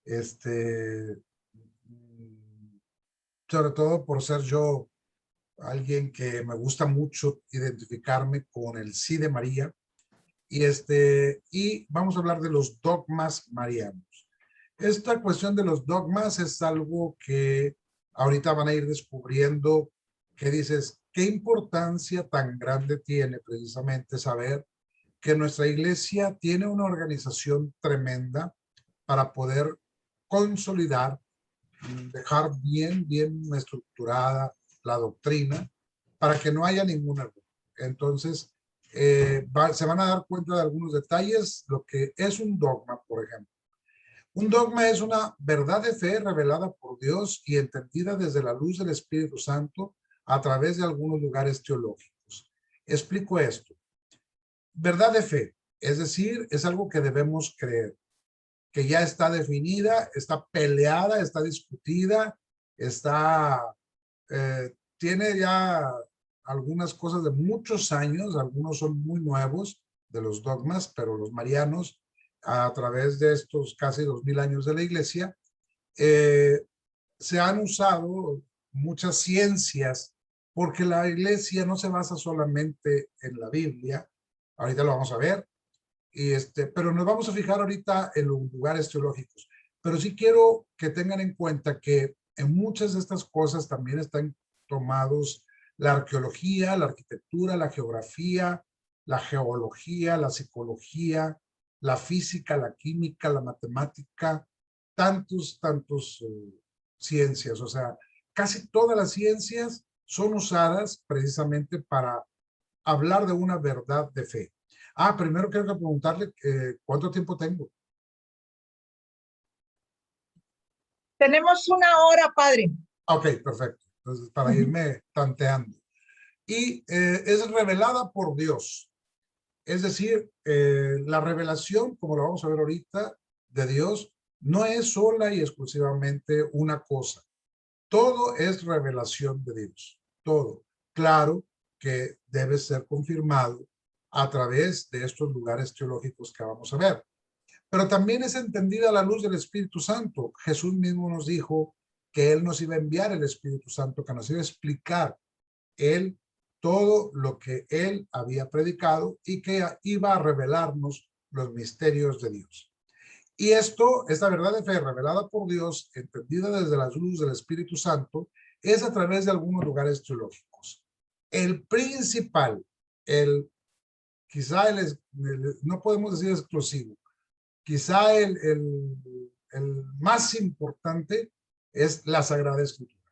este, sobre todo por ser yo alguien que me gusta mucho identificarme con el sí de María. Y vamos a hablar de los dogmas marianos. Esta cuestión de los dogmas es algo que ahorita van a ir descubriendo, que dices, qué importancia tan grande tiene precisamente saber que nuestra iglesia tiene una organización tremenda para poder consolidar, dejar bien estructurada la doctrina para que no haya ningún error. Entonces, se van a dar cuenta de algunos detalles, lo que es un dogma, por ejemplo. Un dogma es una verdad de fe revelada por Dios y entendida desde la luz del Espíritu Santo a través de algunos lugares teológicos. Explico esto. Verdad de fe, es decir, es algo que debemos creer, que ya está definida, está peleada, está discutida, tiene ya algunas cosas de muchos años, algunos son muy nuevos de los dogmas, pero los marianos, a través de estos casi 2000 años de la iglesia, se han usado muchas ciencias, porque la iglesia no se basa solamente en la Biblia, ahorita lo vamos a ver, pero nos vamos a fijar ahorita en los lugares teológicos. Pero sí quiero que tengan en cuenta que en muchas de estas cosas también están tomados la arqueología, la arquitectura, la geografía, la geología, la psicología, la física, la química, la matemática, tantos ciencias. O sea, casi todas las ciencias son usadas precisamente para hablar de una verdad de fe. Primero quiero preguntarle cuánto tiempo tengo. Tenemos 1 hora, padre. Ok, perfecto. Entonces, para irme tanteando. Y es revelada por Dios. Es decir, la revelación, como lo vamos a ver ahorita, de Dios, no es sola y exclusivamente una cosa. Todo es revelación de Dios. Todo. Claro que debe ser confirmado a través de estos lugares teológicos que vamos a ver. Pero también es entendida a la luz del Espíritu Santo. Jesús mismo nos dijo que Él nos iba a enviar el Espíritu Santo, que nos iba a explicar Él todo lo que Él había predicado y que iba a revelarnos los misterios de Dios. Y esta verdad de fe revelada por Dios, entendida desde la luz del Espíritu Santo, es a través de algunos lugares teológicos. El principal, quizá no podemos decir exclusivo, quizá el más importante es la Sagrada Escritura.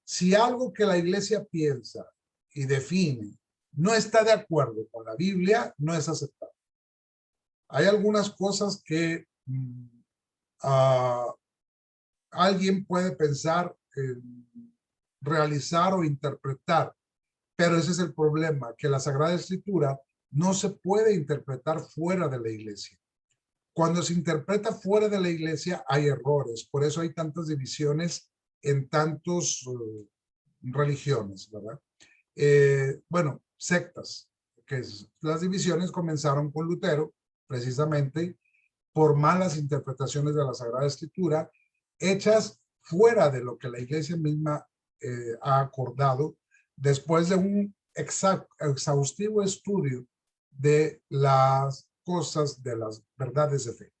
Si algo que la iglesia piensa y define no está de acuerdo con la Biblia, no es aceptable. Hay algunas cosas que alguien puede pensar en realizar o interpretar, pero ese es el problema, que la Sagrada Escritura no se puede interpretar fuera de la iglesia. Cuando se interpreta fuera de la iglesia hay errores, por eso hay tantas divisiones en tantas religiones, ¿verdad? Bueno, sectas, las divisiones comenzaron con Lutero, precisamente por malas interpretaciones de la Sagrada Escritura, hechas fuera de lo que la iglesia misma ha acordado, después de un exhaustivo estudio de las cosas, de las verdades de fe.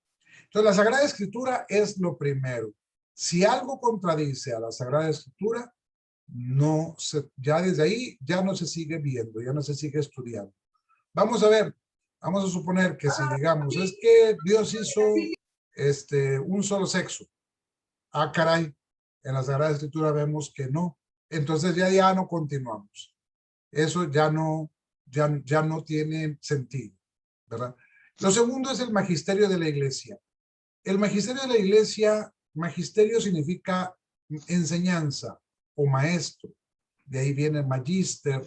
Entonces, la Sagrada Escritura es lo primero. Si algo contradice a la Sagrada Escritura, ya desde ahí ya no se sigue viendo, ya no se sigue estudiando. Vamos a ver, vamos a suponer que si digamos, es que Dios hizo un solo sexo. Caray, en la Sagrada Escritura vemos que no. Entonces ya no continuamos. Eso ya no tiene sentido, ¿verdad? Lo segundo es el magisterio de la iglesia. El magisterio de la iglesia, magisterio significa enseñanza o maestro. De ahí viene magister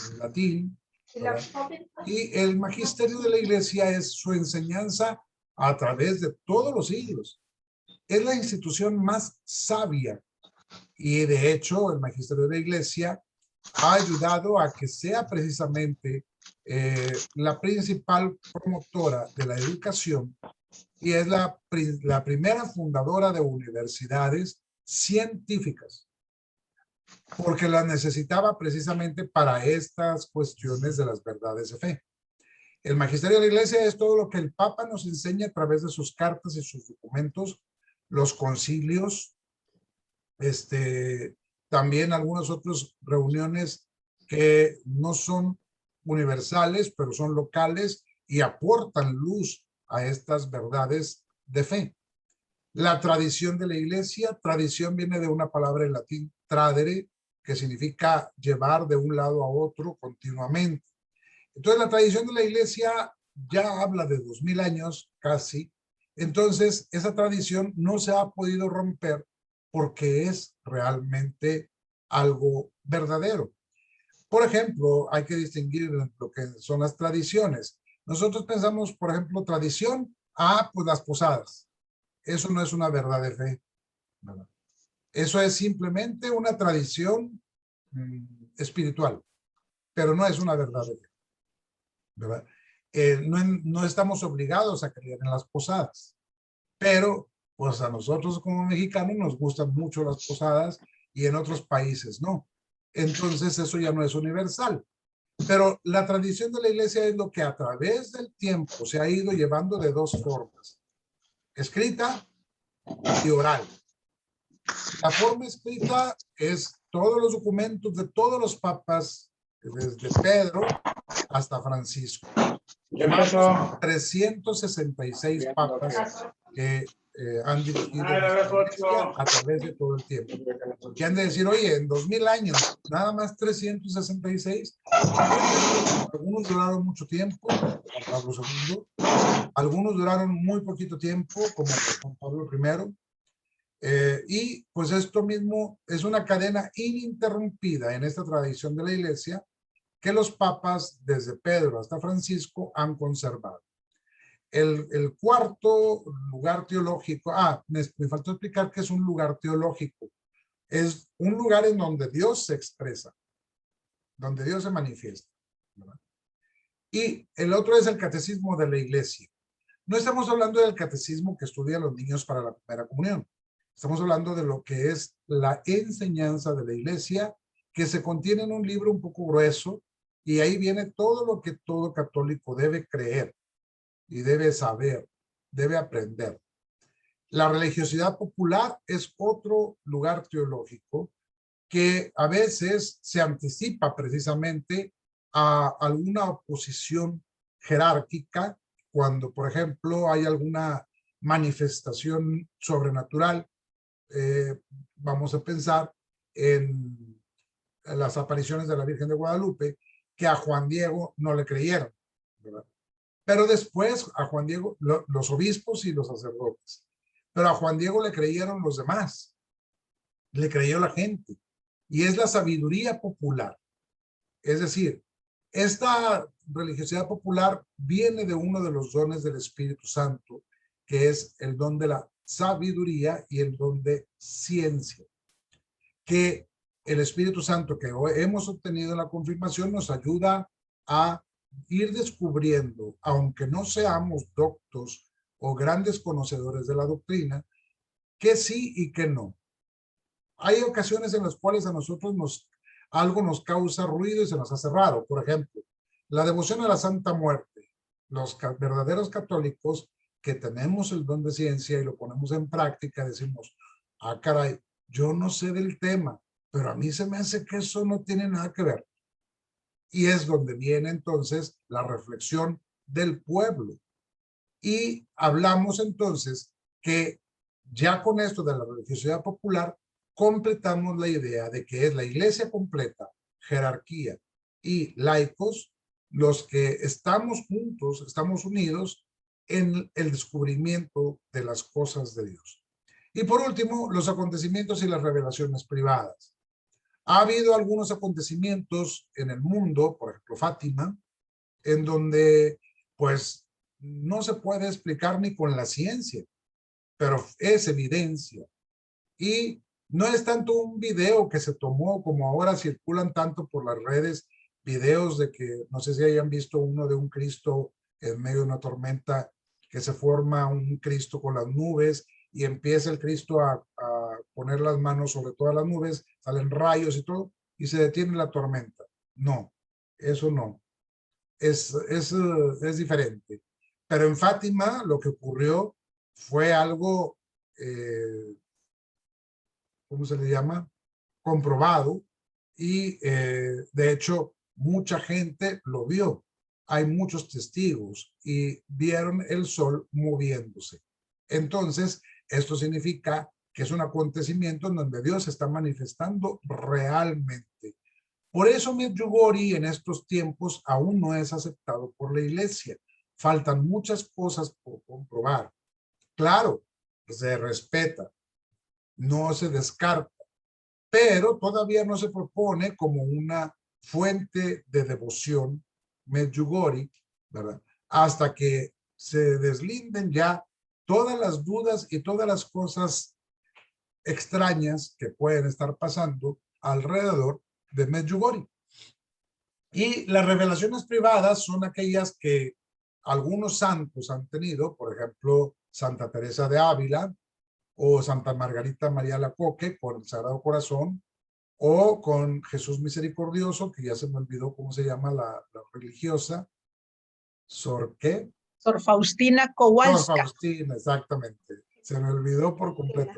en latín, ¿verdad? Y el magisterio de la iglesia es su enseñanza a través de todos los siglos. Es la institución más sabia y de hecho el magisterio de la iglesia ha ayudado a que sea precisamente la principal promotora de la educación y es la primera fundadora de universidades científicas, porque las necesitaba precisamente para estas cuestiones de las verdades de fe. El magisterio de la iglesia es todo lo que el Papa nos enseña a través de sus cartas y sus documentos, los concilios, también algunas otras reuniones que no son universales, pero son locales y aportan luz a estas verdades de fe. La tradición de la iglesia, tradición viene de una palabra en latín, tradere, que significa llevar de un lado a otro continuamente. Entonces la tradición de la iglesia ya habla de 2000 años casi. Entonces esa tradición no se ha podido romper porque es realmente algo verdadero. Por ejemplo, hay que distinguir lo que son las tradiciones. Nosotros pensamos, por ejemplo, tradición, pues las posadas. Eso no es una verdad de fe, ¿verdad? Eso es simplemente una tradición espiritual, pero no es una verdad de fe, ¿verdad? No estamos obligados a creer en las posadas, pero pues a nosotros como mexicanos nos gustan mucho las posadas y en otros países no. Entonces eso ya no es universal. Pero la tradición de la iglesia es lo que a través del tiempo se ha ido llevando de dos formas, escrita y oral. La forma escrita es todos los documentos de todos los papas, desde Pedro hasta Francisco. Llevamos 366 papas que han dirigido a través de todo el tiempo. Y han de decir, oye, en 2000 años, nada más 366. Algunos duraron mucho tiempo, Juan Pablo II. Algunos duraron muy poquito tiempo, como Juan Pablo I. Y pues esto mismo es una cadena ininterrumpida en esta tradición de la iglesia que los papas, desde Pedro hasta Francisco, han conservado. El cuarto lugar teológico, me faltó explicar que es un lugar teológico. Es un lugar en donde Dios se expresa, donde Dios se manifiesta, ¿verdad? Y el otro es el catecismo de la iglesia. No estamos hablando del catecismo que estudian los niños para la primera comunión. Estamos hablando de lo que es la enseñanza de la iglesia, que se contiene en un libro un poco grueso, y ahí viene todo lo que todo católico debe creer y debe saber, debe aprender. La religiosidad popular es otro lugar teológico que a veces se anticipa precisamente a alguna oposición jerárquica cuando, por ejemplo, hay alguna manifestación sobrenatural. Vamos a pensar en las apariciones de la Virgen de Guadalupe, que a Juan Diego no le creyeron, ¿verdad? Pero después a Juan Diego, los obispos y los sacerdotes, pero a Juan Diego le creyeron los demás, le creyó la gente, y es la sabiduría popular. Es decir, esta religiosidad popular viene de uno de los dones del Espíritu Santo, que es el don de la sabiduría y el don de ciencia, que el Espíritu Santo que hoy hemos obtenido en la confirmación nos ayuda a ir descubriendo, aunque no seamos doctos o grandes conocedores de la doctrina, que sí y que no. Hay ocasiones en las cuales a nosotros algo nos causa ruido y se nos hace raro. Por ejemplo, la devoción a la Santa Muerte. Los verdaderos católicos que tenemos el don de ciencia y lo ponemos en práctica, decimos, caray, yo no sé del tema, pero a mí se me hace que eso no tiene nada que ver. Y es donde viene entonces la reflexión del pueblo. Y hablamos entonces que ya con esto de la religiosidad popular, completamos la idea de que es la iglesia completa, jerarquía y laicos los que estamos juntos, estamos unidos en el descubrimiento de las cosas de Dios. Y por último, los acontecimientos y las revelaciones privadas. Ha habido algunos acontecimientos en el mundo, por ejemplo Fátima, en donde pues no se puede explicar ni con la ciencia, pero es evidencia. Y no es tanto un video que se tomó como ahora circulan tanto por las redes, videos de que, no sé si hayan visto uno de un Cristo en medio de una tormenta que se forma un Cristo con las nubes y empieza el Cristo a poner las manos sobre todas las nubes, salen rayos y todo, y se detiene la tormenta. No, eso no. Es diferente. Pero en Fátima lo que ocurrió fue algo, ¿cómo se le llama? Comprobado, y de hecho mucha gente lo vio. Hay muchos testigos y vieron el sol moviéndose. Entonces, esto significa que es un acontecimiento en donde Dios se está manifestando realmente. Por eso Medjugorje en estos tiempos aún no es aceptado por la iglesia. Faltan muchas cosas por comprobar. Claro, se respeta, no se descarta, pero todavía no se propone como una fuente de devoción Medjugorje, ¿verdad? Hasta que se deslinden ya todas las dudas y todas las cosas extrañas que pueden estar pasando alrededor de Medjugorje. Y las revelaciones privadas son aquellas que algunos santos han tenido, por ejemplo, Santa Teresa de Ávila o Santa Margarita María Lacoque con el Sagrado Corazón, o con Jesús Misericordioso, que ya se me olvidó cómo se llama la religiosa, ¿Sor qué? Sor Faustina Sor Kowalska. Faustina, exactamente. Se me olvidó por completo.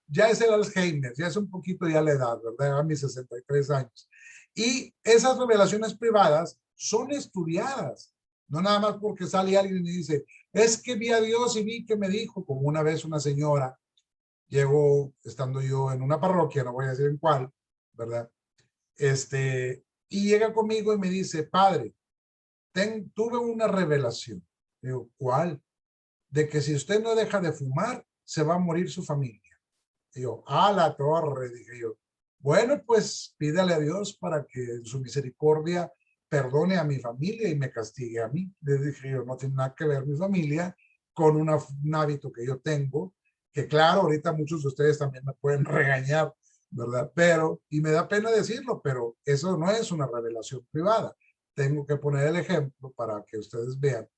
Ya es el Alzheimer, ya es un poquito ya la edad, ¿verdad? A mis 63 años. Y esas revelaciones privadas son estudiadas, no nada más porque sale alguien y dice, es que vi a Dios y vi que me dijo, como una vez una señora, llegó estando yo en una parroquia, no voy a decir en cuál, ¿verdad? Y llega conmigo y me dice, padre, tuve una revelación. Digo, ¿cuál? De que si usted no deja de fumar, se va a morir su familia. Y yo, a la torre, dije yo. Bueno, pues pídale a Dios para que en su misericordia perdone a mi familia y me castigue a mí. Le dije yo, no tiene nada que ver mi familia con un hábito que yo tengo, que claro, ahorita muchos de ustedes también me pueden regañar, ¿verdad? Pero, y me da pena decirlo, pero eso no es una revelación privada. Tengo que poner el ejemplo para que ustedes vean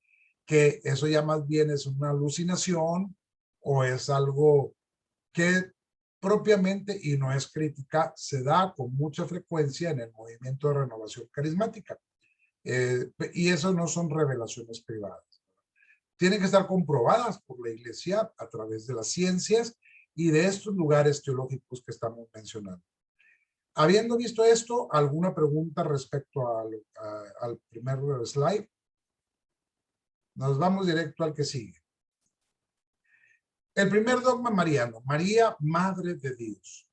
que eso ya más bien es una alucinación o es algo que propiamente, y no es crítica, se da con mucha frecuencia en el movimiento de renovación carismática. Y eso no son revelaciones privadas. Tienen que estar comprobadas por la iglesia a través de las ciencias y de estos lugares teológicos que estamos mencionando. Habiendo visto esto, ¿alguna pregunta respecto al primer slide? Nos vamos directo al que sigue. El primer dogma mariano, María, Madre de Dios.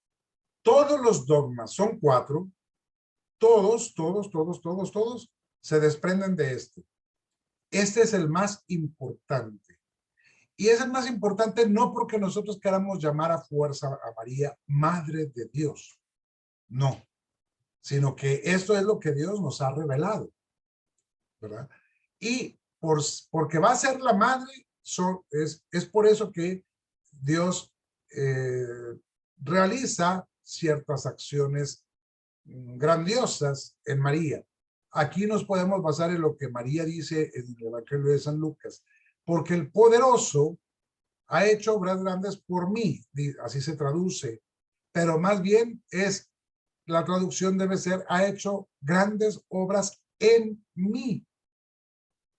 Todos los dogmas, son 4, todos se desprenden de este. Este es el más importante. Y es el más importante no porque nosotros queramos llamar a fuerza a María Madre de Dios. No. Sino que esto es lo que Dios nos ha revelado. ¿Verdad? Y porque va a ser la madre, es por eso que Dios realiza ciertas acciones grandiosas en María. Aquí nos podemos basar en lo que María dice en el Evangelio de San Lucas, porque el poderoso ha hecho obras grandes por mí, así se traduce, pero más bien la traducción debe ser, ha hecho grandes obras en mí.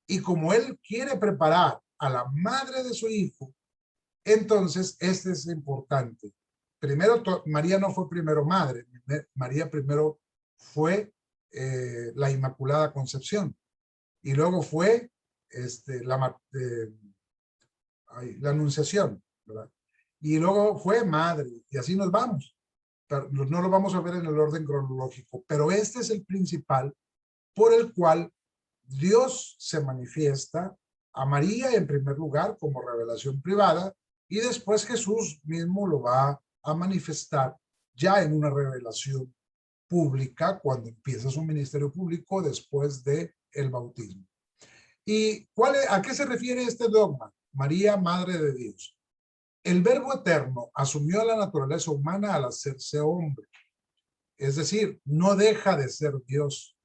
Y como él quiere preparar a la madre de su hijo, entonces este es importante. Primero, María no fue primero madre, María primero fue la Inmaculada Concepción y luego fue la Anunciación, ¿verdad? Y luego fue madre y así nos vamos. Pero no lo vamos a ver en el orden cronológico, pero este es el principal por el cual Dios se manifiesta a María en primer lugar como revelación privada y después Jesús mismo lo va a manifestar ya en una revelación pública cuando empieza su ministerio público después de el bautismo. ¿Y a qué se refiere este dogma? María, Madre de Dios. El Verbo Eterno asumió la naturaleza humana al hacerse hombre. Es decir, no deja de ser Dios.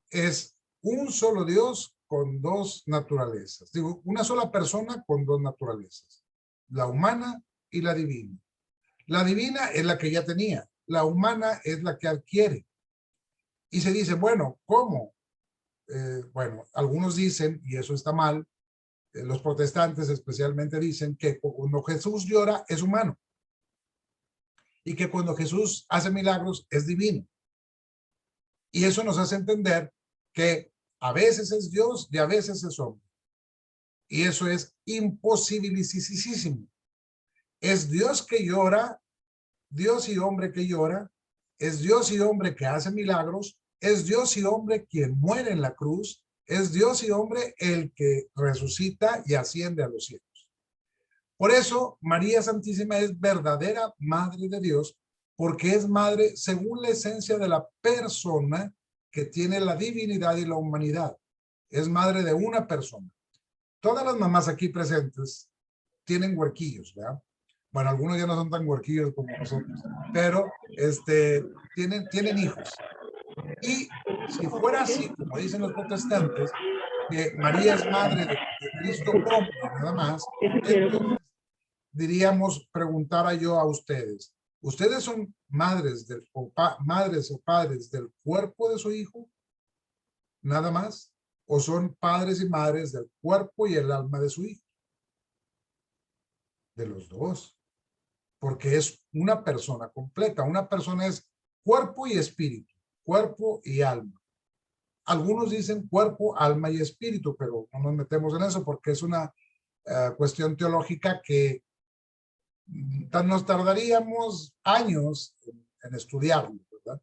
Es un solo Dios con dos naturalezas. Digo, una sola persona con dos naturalezas, la humana y la divina. La divina es la que ya tenía, la humana es la que adquiere. Y se dice, bueno, ¿cómo? Bueno, algunos dicen, y eso está mal, los protestantes especialmente dicen que cuando Jesús llora es humano y que cuando Jesús hace milagros es divino. Y eso nos hace entender que a veces es Dios y a veces es hombre. Y eso es imposibilicísimo. Es Dios que llora, Dios y hombre que llora, es Dios y hombre que hace milagros, es Dios y hombre quien muere en la cruz, es Dios y hombre el que resucita y asciende a los cielos. Por eso María Santísima es verdadera Madre de Dios, porque es madre según la esencia de la persona que tiene la divinidad y la humanidad. Es madre de una persona. Todas las mamás aquí presentes tienen huerquillos, ¿verdad? Bueno, algunos ya no son tan huerquillos como nosotros, pero tienen hijos. Y si fuera así, como dicen los protestantes, que María es madre de Cristo hombre, nada más, entonces diríamos, preguntara yo a ustedes, ¿ustedes son madres, madres o padres del cuerpo de su hijo? ¿Nada más? ¿O son padres y madres del cuerpo y el alma de su hijo? De los dos. Porque es una persona completa. Una persona es cuerpo y espíritu, cuerpo y alma. Algunos dicen cuerpo, alma y espíritu, pero no nos metemos en eso porque es una cuestión teológica que nos tardaríamos años en estudiarlo, ¿verdad?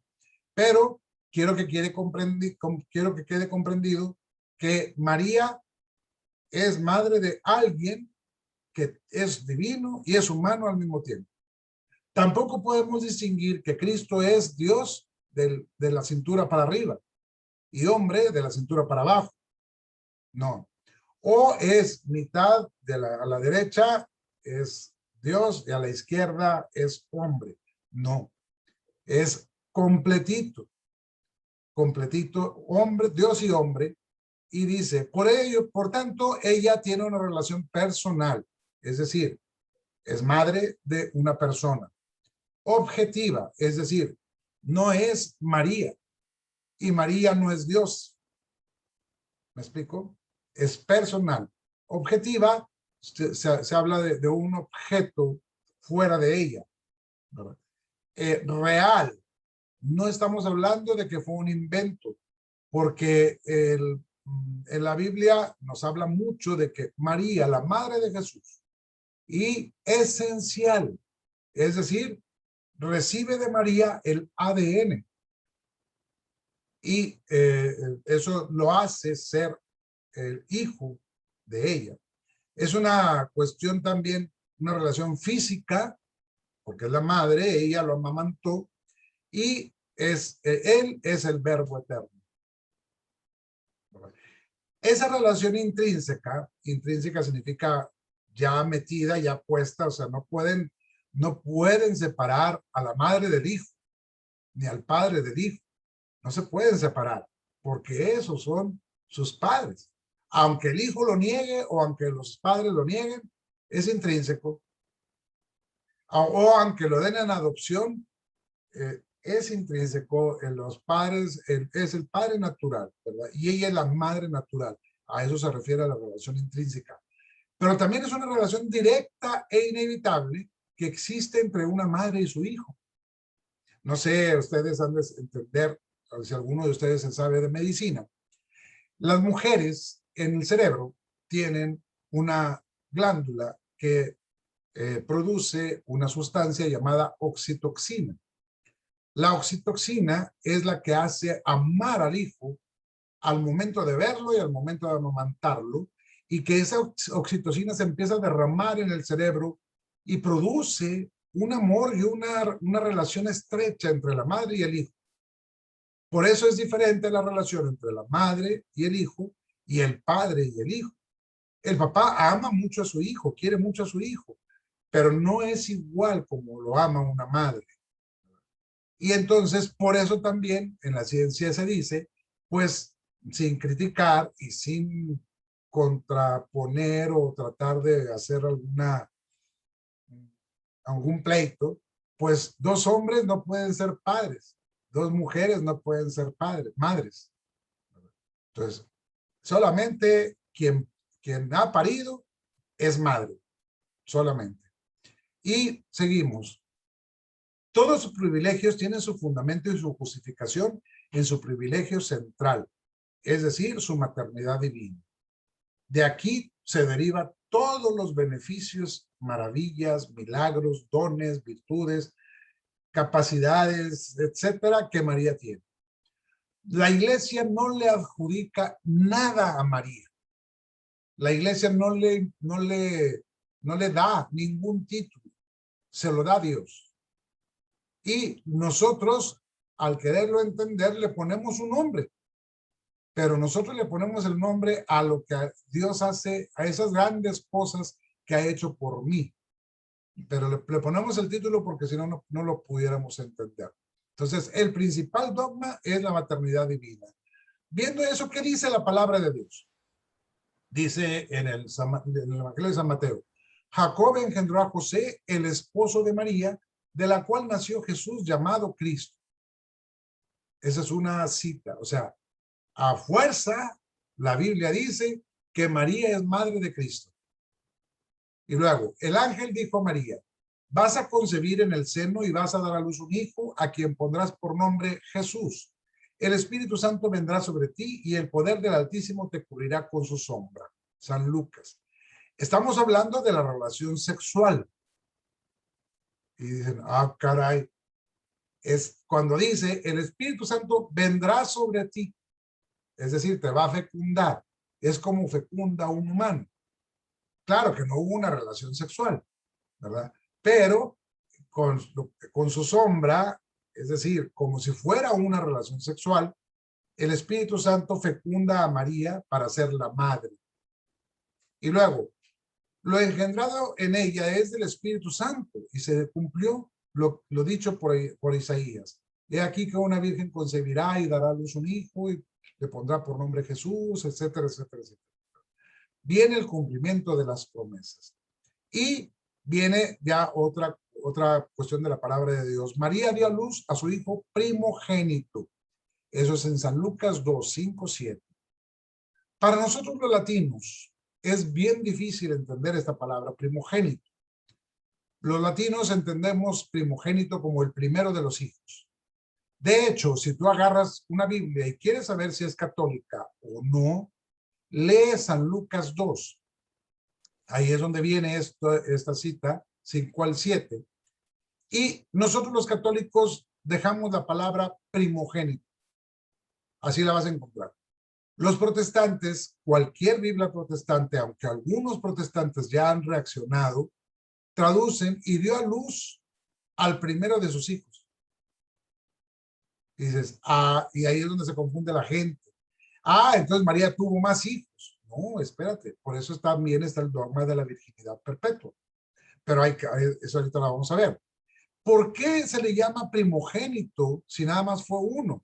Pero quiero que quede comprendido que María es madre de alguien que es divino y es humano al mismo tiempo. Tampoco podemos distinguir que Cristo es Dios de la cintura para arriba y hombre de la cintura para abajo. No. O es mitad a la derecha es Dios y a la izquierda es hombre. No. Es completito. Completito, hombre, Dios y hombre. Y dice, por ello, por tanto, ella tiene una relación personal. Es decir, es madre de una persona. Objetiva, es decir, no es María. Y María no es Dios. ¿Me explico? Es personal. Objetiva, se habla de un objeto fuera de ella. Real. No estamos hablando de que fue un invento, porque en la Biblia nos habla mucho de que María, la madre de Jesús, y esencial, es decir, recibe de María el ADN. Y eso lo hace ser el hijo de ella. Es una cuestión también, una relación física, porque es la madre, ella lo amamantó, y él es el verbo eterno. Esa relación intrínseca significa ya metida, ya puesta, o sea, no pueden separar a la madre del hijo, ni al padre del hijo. No se pueden separar, porque esos son sus padres. Aunque el hijo lo niegue o aunque los padres lo nieguen, es intrínseco. O aunque lo den en adopción, es intrínseco en los padres, es el padre natural, ¿verdad? Y ella es la madre natural. A eso se refiere a la relación intrínseca. Pero también es una relación directa e inevitable que existe entre una madre y su hijo. No sé, ustedes han de entender, si alguno de ustedes se sabe de medicina. Las mujeres en el cerebro tienen una glándula que produce una sustancia llamada oxitocina. La oxitocina es la que hace amar al hijo al momento de verlo y al momento de amamantarlo, y que esa oxitocina se empieza a derramar en el cerebro y produce un amor y una relación estrecha entre la madre y el hijo. Por eso es diferente la relación entre la madre y el hijo y el padre y el hijo. El papá ama mucho a su hijo, quiere mucho a su hijo, pero no es igual como lo ama una madre. Y entonces, por eso también en la ciencia se dice, pues sin criticar y sin contraponer o tratar de hacer algún pleito, pues dos hombres no pueden ser padres, dos mujeres no pueden ser madres. Entonces, solamente quien ha parido es madre, solamente. Y seguimos. Todos sus privilegios tienen su fundamento y su justificación en su privilegio central, es decir, su maternidad divina. De aquí se derivan todos los beneficios, maravillas, milagros, dones, virtudes, capacidades, etcétera, que María tiene. La iglesia no le adjudica nada a María. La iglesia no le da ningún título. Se lo da Dios. Y nosotros, al quererlo entender, le ponemos un nombre. Pero nosotros le ponemos el nombre a lo que Dios hace, a esas grandes cosas que ha hecho por mí. Pero le ponemos el título porque si no, no lo pudiéramos entender. Entonces, el principal dogma es la maternidad divina. Viendo eso, ¿qué dice la palabra de Dios? Dice en el Evangelio de San Mateo: Jacob engendró a José, el esposo de María, de la cual nació Jesús llamado Cristo. Esa es una cita. O sea, a fuerza, la Biblia dice que María es madre de Cristo. Y luego, el ángel dijo a María: vas a concebir en el seno y vas a dar a luz un hijo, a quien pondrás por nombre Jesús. El Espíritu Santo vendrá sobre ti y el poder del Altísimo te cubrirá con su sombra. San Lucas. Estamos hablando de la relación sexual. Y dicen, ah, caray. Es cuando dice, el Espíritu Santo vendrá sobre ti. Es decir, te va a fecundar. Es como fecunda un humano. Claro que no hubo una relación sexual, ¿verdad? Pero con su sombra, es decir, como si fuera una relación sexual, el Espíritu Santo fecunda a María para ser la madre. Y luego, lo engendrado en ella es del Espíritu Santo, y se cumplió lo dicho por Isaías. He aquí que una virgen concebirá y dará a luz un hijo, y le pondrá por nombre Jesús, etcétera, etcétera, etcétera. Viene el cumplimiento de las promesas. Y viene ya otra cuestión de la palabra de Dios. María dio a luz a su hijo primogénito. Eso es en San Lucas 2, 5, 7. Para nosotros los latinos es bien difícil entender esta palabra primogénito. Los latinos entendemos primogénito como el primero de los hijos. De hecho, si tú agarras una Biblia y quieres saber si es católica o no, lee San Lucas 2. Ahí es donde viene esta cita, 5 al 7. Y nosotros los católicos dejamos la palabra primogénito. Así la vas a encontrar. Los protestantes, cualquier Biblia protestante, aunque algunos protestantes ya han reaccionado, traducen y dio a luz al primero de sus hijos. Y dices, ah, y ahí es donde se confunde la gente. Ah, entonces María tuvo más hijos. No, espérate, por eso también está el dogma de la virginidad perpetua. Pero eso ahorita lo vamos a ver. ¿Por qué se le llama primogénito si nada más fue uno?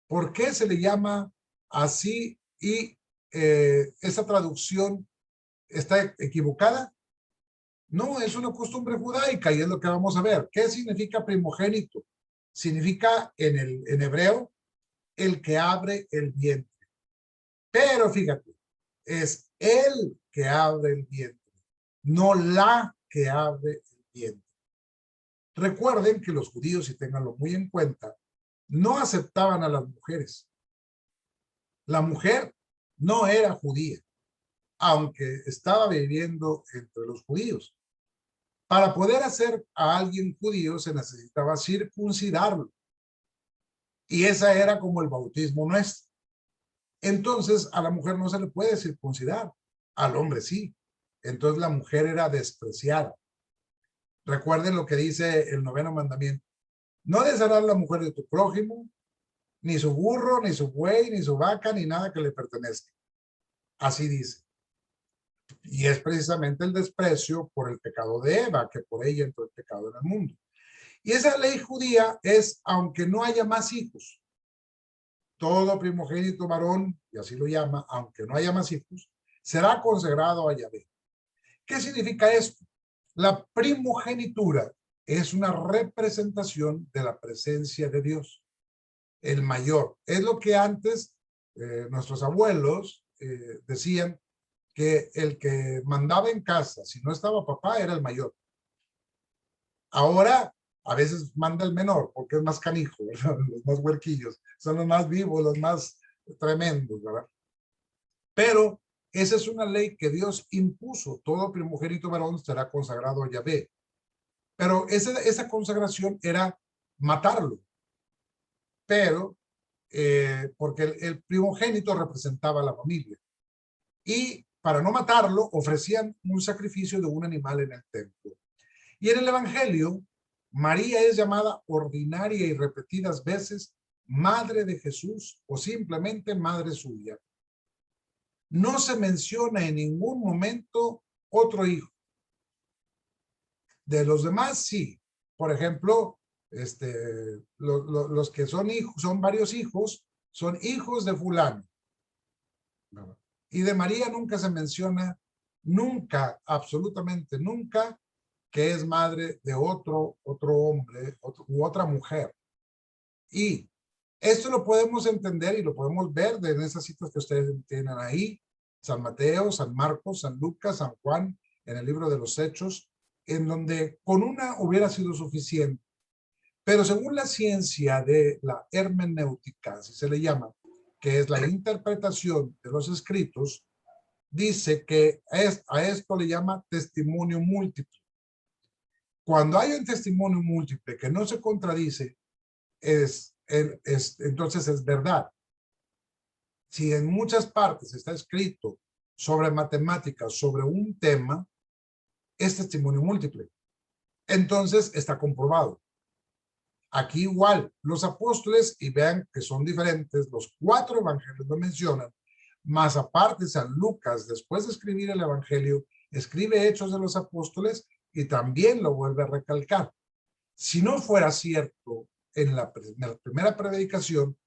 ¿Por qué se le llama así y esa traducción está equivocada? No, es una costumbre judaica y es lo que vamos a ver. ¿Qué significa primogénito? Significa en hebreo el que abre el vientre. Pero fíjate, es el que abre el vientre, no la que abre el vientre. Recuerden que los judíos, y ténganlo muy en cuenta, no aceptaban a las mujeres. La mujer no era judía, aunque estaba viviendo entre los judíos. Para poder hacer a alguien judío se necesitaba circuncidarlo. Y esa era como el bautismo nuestro. Entonces a la mujer no se le puede circuncidar, al hombre sí. Entonces la mujer era despreciada. Recuerden lo que dice el 9º mandamiento. No desearás la mujer de tu prójimo, ni su burro, ni su buey, ni su vaca, ni nada que le pertenezca. Así dice. Y es precisamente el desprecio por el pecado de Eva, que por ella entró el pecado en el mundo. Y esa ley judía es, aunque no haya más hijos. todo primogénito varón, y así lo llama, aunque no haya más hijos, será consagrado a Yahvé. ¿Qué significa esto? La primogenitura es una representación de la presencia de Dios, el mayor. Es lo que antes nuestros abuelos decían, que el que mandaba en casa, si no estaba papá, era el mayor. Ahora, a veces manda el menor, porque es más canijo, ¿verdad? Los más huerquillos, son los más vivos, los más tremendos, ¿verdad? Pero esa es una ley que Dios impuso. Todo primogénito varón será consagrado a Yahvé. Pero esa consagración era matarlo. Pero, porque el primogénito representaba a la familia. Y para no matarlo, ofrecían un sacrificio de un animal en el templo. Y en el Evangelio, María es llamada ordinaria y repetidas veces madre de Jesús o simplemente madre suya. No se menciona en ningún momento otro hijo. De los demás, sí. Por ejemplo, los que son hijos, son varios hijos, son hijos de fulano. Y de María nunca se menciona, nunca, absolutamente nunca, que es madre de otro hombre u otra mujer. Y esto lo podemos entender y lo podemos ver en esas citas que ustedes tienen ahí, San Mateo, San Marcos, San Lucas, San Juan, en el libro de los Hechos, en donde con una hubiera sido suficiente. Pero según la ciencia de la hermenéutica, así se le llama, que es la interpretación de los escritos, dice que a esto le llama testimonio múltiple. Cuando hay un testimonio múltiple que no se contradice, entonces es verdad. Si en muchas partes está escrito sobre matemáticas, sobre un tema, es testimonio múltiple. Entonces está comprobado. Aquí igual, los apóstoles, y vean que son diferentes, los 4 evangelios lo mencionan, más aparte San Lucas, después de escribir el evangelio, escribe Hechos de los Apóstoles y también lo vuelve a recalcar. Si no fuera cierto en la primera predicación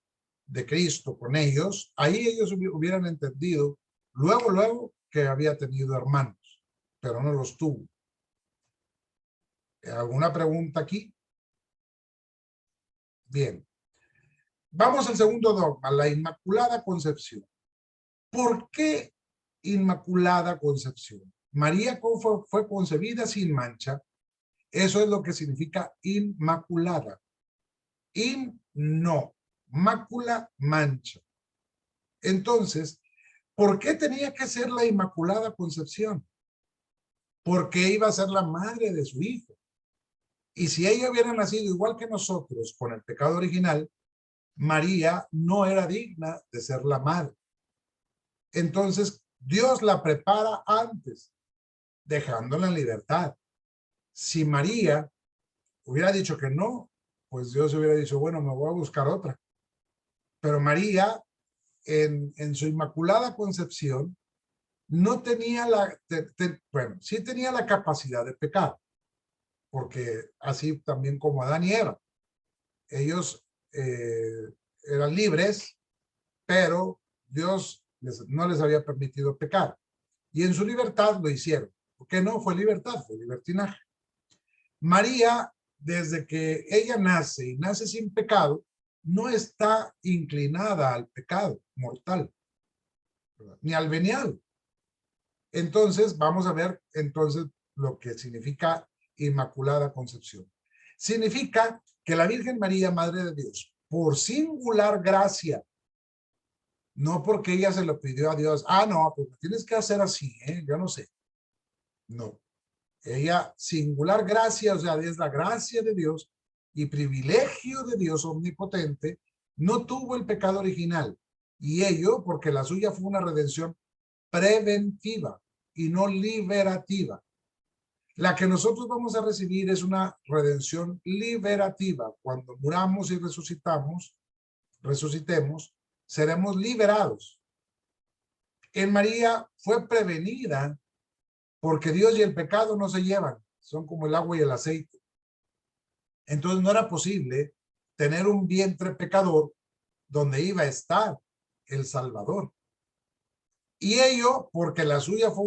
de Cristo con ellos, ahí ellos hubieran entendido luego que había tenido hermanos, pero no los tuvo. ¿Alguna pregunta aquí? Bien. Vamos al segundo dogma, la Inmaculada Concepción. ¿Por qué Inmaculada Concepción? María fue concebida sin mancha. Eso es lo que significa inmaculada. No. Mácula, mancha. Entonces, ¿por qué tenía que ser la Inmaculada Concepción? Porque iba a ser la madre de su hijo. Y si ella hubiera nacido igual que nosotros con el pecado original, María no era digna de ser la madre. Entonces, Dios la prepara antes, dejándola en libertad. Si María hubiera dicho que no, pues Dios hubiera dicho, bueno, me voy a buscar otra. Pero María, en su Inmaculada Concepción, no tenía bueno, sí tenía la capacidad de pecar, porque así también como Adán y Eva, ellos eran libres, pero Dios no les había permitido pecar. Y en su libertad lo hicieron. ¿Por qué no? Fue libertad, fue libertinaje. María, desde que ella nace y nace sin pecado, no está inclinada al pecado mortal, ¿verdad? Ni al venial. Entonces, vamos a ver entonces lo que significa Inmaculada Concepción. Significa que la Virgen María, Madre de Dios, por singular gracia, no porque ella se lo pidió a Dios, no, pues tienes que hacer así, yo no sé. No. Ella, singular gracia, o sea, es la gracia de Dios y privilegio de Dios omnipotente, no tuvo el pecado original. Y ello porque la suya fue una redención preventiva y no liberativa. La que nosotros vamos a recibir es una redención liberativa. Cuando muramos y resucitemos, seremos liberados. En María fue prevenida porque Dios y el pecado no se llevan, son como el agua y el aceite. Entonces no era posible tener un vientre pecador donde iba a estar el Salvador. Y ello porque la suya fue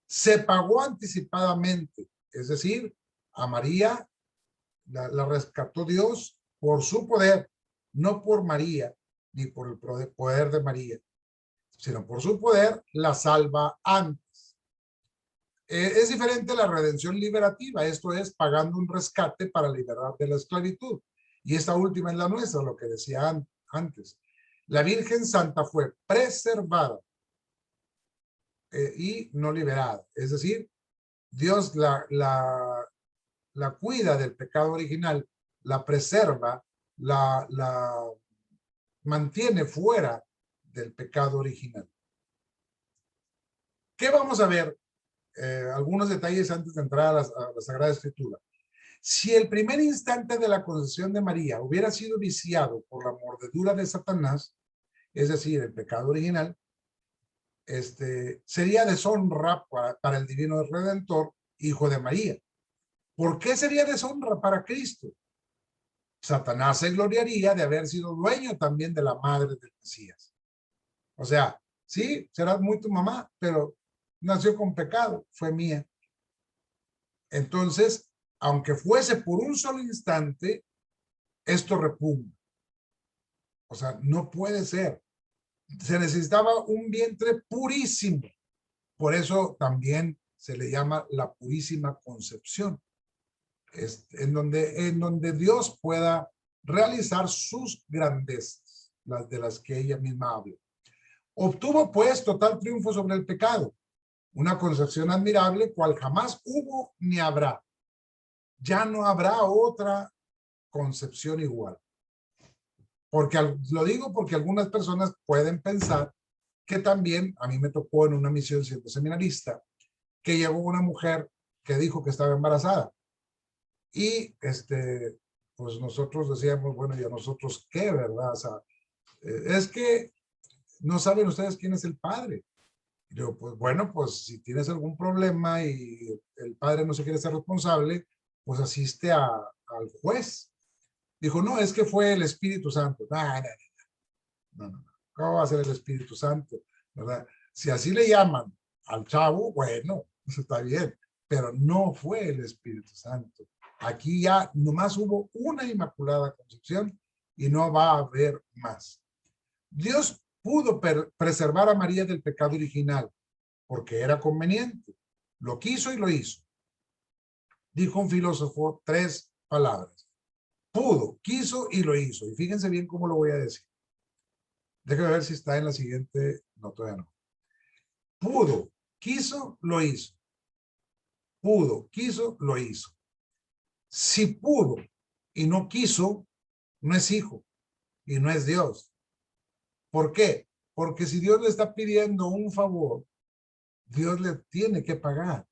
se pagó anticipadamente, es decir, a María la rescató Dios por su poder, no por María, ni por el poder de María, sino por su poder la salva antes. Es diferente la redención liberativa, esto es pagando un rescate para liberar de la esclavitud. Y esta última es la nuestra, lo que decía antes. La Virgen Santa fue preservada y no liberada. Es decir, Dios la cuida del pecado original, la preserva, la mantiene fuera del pecado original. ¿Qué vamos a ver? Algunos detalles antes de entrar a la Sagrada Escritura. Si el primer instante de la concepción de María hubiera sido viciado por la mordedura de Satanás, es decir, el pecado original, sería deshonra para el divino Redentor, hijo de María. ¿Por qué sería deshonra para Cristo? Satanás se gloriaría de haber sido dueño también de la madre del Mesías. O sea, sí, serás muy tu mamá, pero nació con pecado, fue mía. Entonces, aunque fuese por un solo instante, esto repugna. O sea, no puede ser. Se necesitaba un vientre purísimo. Por eso también se le llama la purísima concepción. En donde Dios pueda realizar sus grandezas, las de las que ella misma habla. Obtuvo pues total triunfo sobre el pecado, una concepción admirable cual jamás hubo ni habrá. Ya no habrá otra concepción igual. Porque lo digo porque algunas personas pueden pensar que también, a mí me tocó en una misión siendo seminarista, que llegó una mujer que dijo que estaba embarazada. Y pues nosotros decíamos, bueno, ¿y a nosotros qué, verdad? O sea, es que no saben ustedes quién es el padre. Y yo, pues bueno, pues si tienes algún problema y el padre no se quiere ser responsable, pues asiste al juez. Dijo, no, es que fue el Espíritu Santo. No. ¿Cómo va a ser el Espíritu Santo? ¿Verdad? Si así le llaman al chavo, bueno, eso está bien, pero no fue el Espíritu Santo. Aquí ya nomás hubo una Inmaculada Concepción y no va a haber más. Dios pudo preservar a María del pecado original porque era conveniente. Lo quiso y lo hizo. Dijo un filósofo 3 palabras. Pudo, quiso y lo hizo. Y fíjense bien cómo lo voy a decir. Déjame ver si está en la siguiente. No, todavía no. Pudo, quiso, lo hizo. Pudo, quiso, lo hizo. Si pudo y no quiso, no es hijo y no es Dios. ¿Por qué? Porque si Dios le está pidiendo un favor, Dios le tiene que pagar.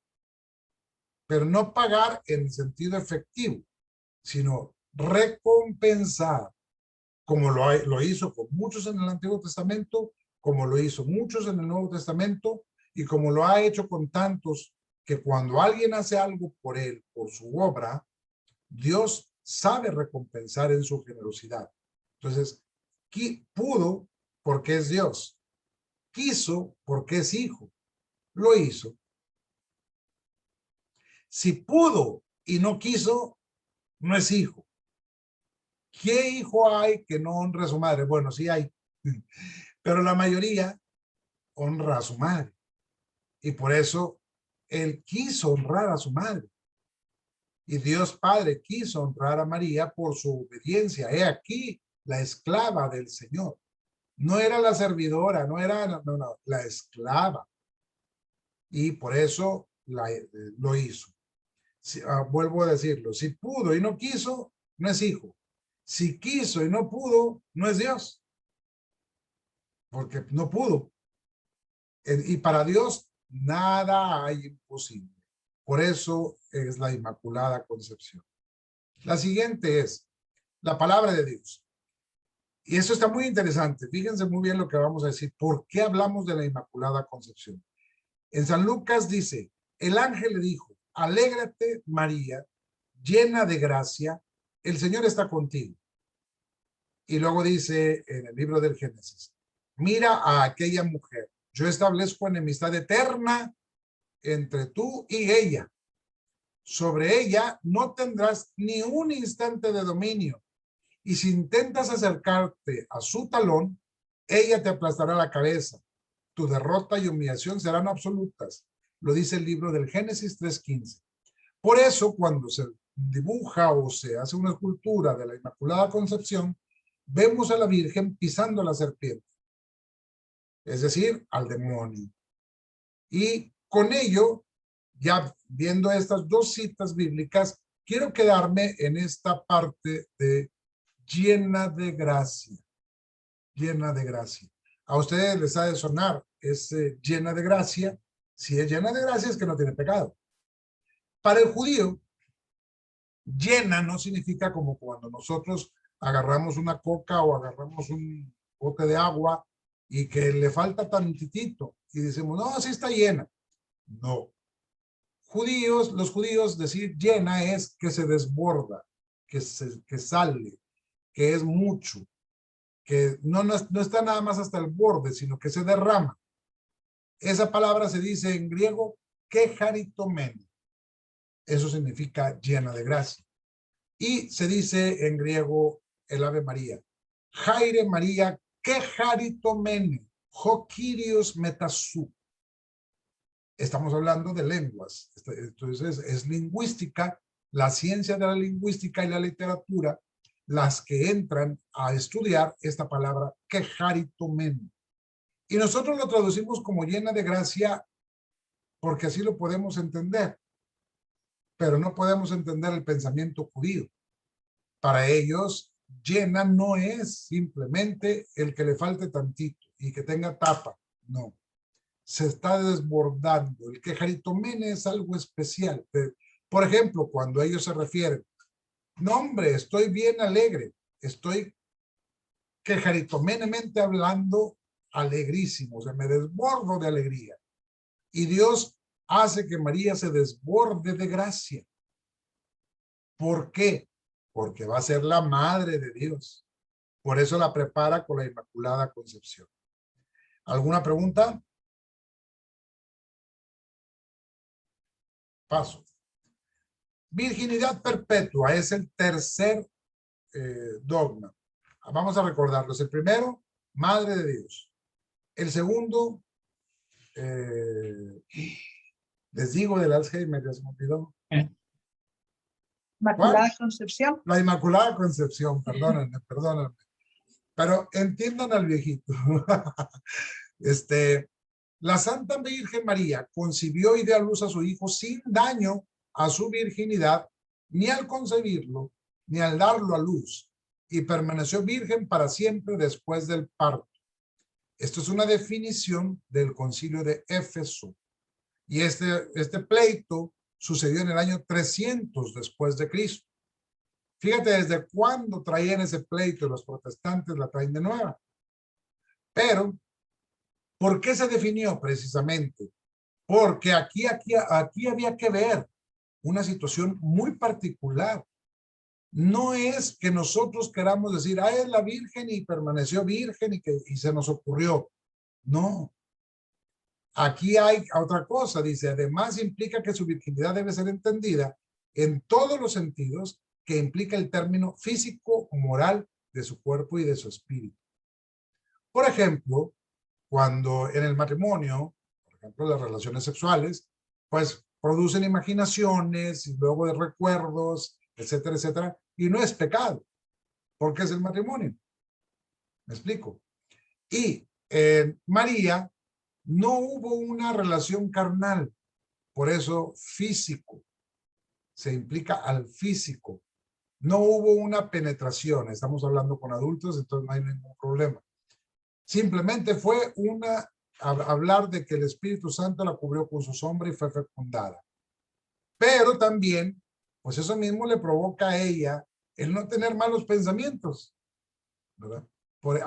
Pero no pagar en sentido efectivo, sino recompensar, como lo hizo con muchos en el Antiguo Testamento, como lo hizo muchos en el Nuevo Testamento, y como lo ha hecho con tantos, que cuando alguien hace algo por él, por su obra, Dios sabe recompensar en su generosidad. Entonces, pudo porque es Dios, quiso porque es hijo, lo hizo. Si pudo y no quiso, no es hijo. ¿Qué hijo hay que no honra a su madre? Bueno, sí hay, pero la mayoría honra a su madre. Y por eso él quiso honrar a su madre. Y Dios Padre quiso honrar a María por su obediencia. He aquí la esclava del Señor. No era la servidora, no era la esclava. Y por eso lo hizo. Vuelvo a decirlo, si pudo y no quiso, no es hijo. Si quiso y no pudo, no es Dios. Porque no pudo. Y para Dios nada hay imposible. Por eso es la Inmaculada Concepción. La siguiente es la palabra de Dios. Y eso está muy interesante. Fíjense muy bien lo que vamos a decir. ¿Por qué hablamos de la Inmaculada Concepción? En San Lucas dice, el ángel le dijo, alégrate María, llena de gracia, el Señor está contigo. Y luego dice en el libro del Génesis, mira a aquella mujer, yo establezco enemistad eterna entre tú y ella. Sobre ella no tendrás ni un instante de dominio. Y si intentas acercarte a su talón, ella te aplastará la cabeza. Tu derrota y humillación serán absolutas. Lo dice el libro del Génesis 3:15. Por eso, cuando se dibuja o se hace una escultura de la Inmaculada Concepción, vemos a la Virgen pisando a la serpiente, es decir, al demonio. Y con ello, ya viendo estas dos citas bíblicas, quiero quedarme en esta parte de llena de gracia, llena de gracia. A ustedes les ha de sonar, es llena de gracia. Si es llena de gracia es que no tiene pecado. Para el judío, llena no significa como cuando nosotros agarramos una coca o agarramos un bote de agua y que le falta tantitito y decimos, no, así está llena. No. Los judíos decir llena es que se desborda, que sale, que es mucho, que no está nada más hasta el borde, sino que se derrama. Esa palabra se dice en griego kecharitomene. Eso significa llena de gracia. Y se dice en griego el Ave María. Jaire María kecharitomene, ho Kyrios metasú. Estamos hablando de lenguas. Entonces es lingüística, la ciencia de la lingüística y la literatura las que entran a estudiar esta palabra kecharitomene. Y nosotros lo traducimos como llena de gracia porque así lo podemos entender, pero no podemos entender el pensamiento judío. Para ellos, llena no es simplemente el que le falte tantito y que tenga tapa, no. Se está desbordando. El kecharitomene es algo especial. Por ejemplo, cuando ellos se refieren, no hombre, estoy bien alegre, estoy kecharitomenemente hablando alegrísimo, o sea, me desbordo de alegría. Y Dios hace que María se desborde de gracia. ¿Por qué? Porque va a ser la madre de Dios. Por eso la prepara con la Inmaculada Concepción. ¿Alguna pregunta? Paso. Virginidad perpetua es el tercer dogma. Vamos a recordarlos. El primero, Madre de Dios. El segundo, les digo del Alzheimer, ya se me olvidó. Inmaculada Concepción. La Inmaculada Concepción, perdónenme. Pero entiendan al viejito. La Santa Virgen María concibió y dio a luz a su hijo sin daño a su virginidad, ni al concebirlo, ni al darlo a luz, y permaneció virgen para siempre después del parto. Esto es una definición del concilio de Éfeso. Y este pleito sucedió en el año 300 después de Cristo. Fíjate desde cuándo traían ese pleito, los protestantes la traen de nueva. Pero, ¿por qué se definió precisamente? Porque aquí había que ver una situación muy particular. No es que nosotros queramos decir, es la Virgen y permaneció virgen y se nos ocurrió. No. Aquí hay otra cosa, dice, además implica que su virginidad debe ser entendida en todos los sentidos que implica el término físico o moral de su cuerpo y de su espíritu. Por ejemplo, cuando en el matrimonio, por ejemplo, las relaciones sexuales, pues producen imaginaciones y luego de recuerdos, etcétera, etcétera, y no es pecado, porque es el matrimonio. ¿Me explico? Y María no hubo una relación carnal, por eso físico, se implica al físico. No hubo una penetración, estamos hablando con adultos, entonces no hay ningún problema. Simplemente fue hablar de que el Espíritu Santo la cubrió con su sombra y fue fecundada. Pero también, pues eso mismo le provoca a ella el no tener malos pensamientos, ¿verdad?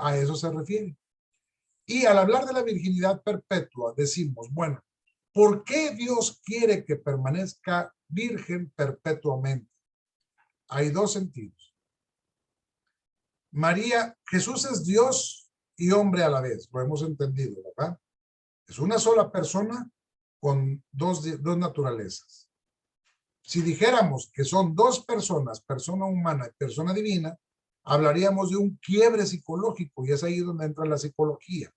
A eso se refiere. Y al hablar de la virginidad perpetua, decimos, bueno, ¿por qué Dios quiere que permanezca virgen perpetuamente? Hay dos sentidos. María, Jesús es Dios y hombre a la vez, lo hemos entendido, ¿verdad? Es una sola persona con dos naturalezas. Si dijéramos que son dos personas, persona humana y persona divina, hablaríamos de un quiebre psicológico, y es ahí donde entra la psicología.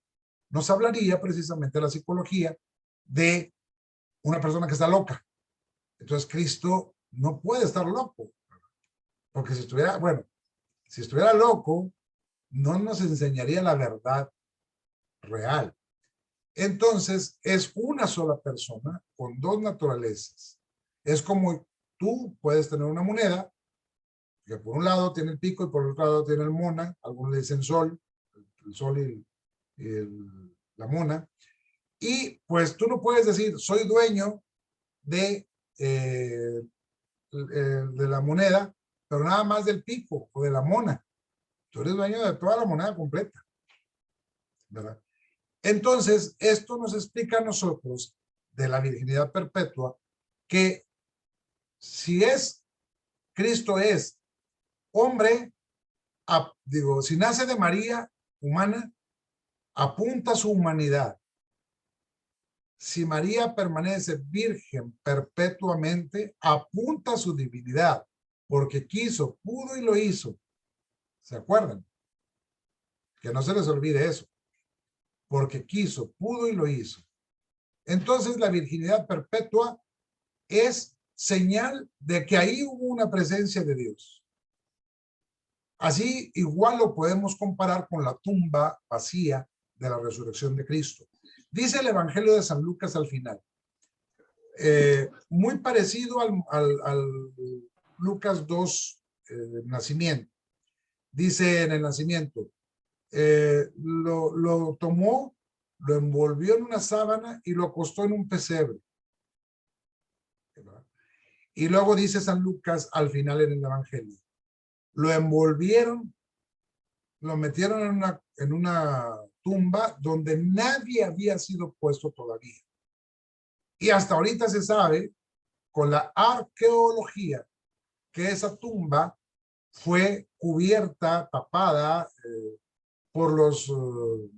Nos hablaría precisamente la psicología de una persona que está loca. Entonces Cristo no puede estar loco, porque si estuviera, bueno, si estuviera loco, no nos enseñaría la verdad real. Entonces es una sola persona con dos naturalezas. Es como tú puedes tener una moneda que por un lado tiene el pico y por el otro lado tiene el mona, algunos le dicen sol, el sol y la mona, y pues tú no puedes decir soy dueño de, de la moneda, pero nada más del pico o de la mona. Tú eres dueño de toda la moneda completa, ¿verdad? Entonces, esto nos explica a nosotros de la virginidad perpetua que si es, Cristo es hombre, digo, si nace de María humana, apunta a su humanidad. Si María permanece virgen perpetuamente, apunta a su divinidad, porque quiso, pudo y lo hizo. ¿Se acuerdan? Que no se les olvide eso. Porque quiso, pudo y lo hizo. Entonces la virginidad perpetua es señal de que ahí hubo una presencia de Dios. Así igual lo podemos comparar con la tumba vacía de la resurrección de Cristo. Dice el Evangelio de San Lucas al final, muy parecido al Lucas 2, nacimiento. Dice en el nacimiento, lo tomó, lo envolvió en una sábana y lo acostó en un pesebre. ¿Verdad? Y luego dice San Lucas al final en el Evangelio, lo envolvieron, lo metieron en una tumba donde nadie había sido puesto todavía. Y hasta ahorita se sabe, con la arqueología, que esa tumba fue cubierta, tapada por los, no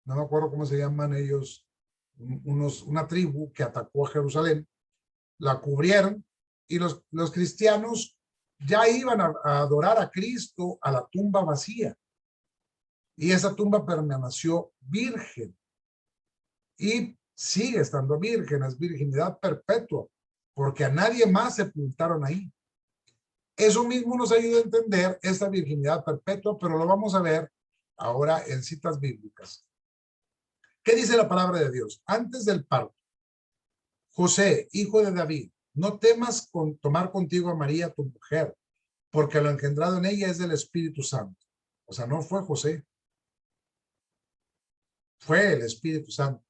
me acuerdo cómo se llaman ellos, una tribu que atacó a Jerusalén, la cubrieron y los cristianos ya iban a adorar a Cristo a la tumba vacía. Y esa tumba permaneció virgen y sigue estando virgen, es virginidad perpetua, porque a nadie más sepultaron ahí. Eso mismo nos ayuda a entender esta virginidad perpetua, pero lo vamos a ver ahora en citas bíblicas. ¿Qué dice la palabra de Dios? Antes del parto, José, hijo de David, no temas tomar contigo a María, tu mujer, porque lo engendrado en ella es del Espíritu Santo. O sea, no fue José, fue el Espíritu Santo.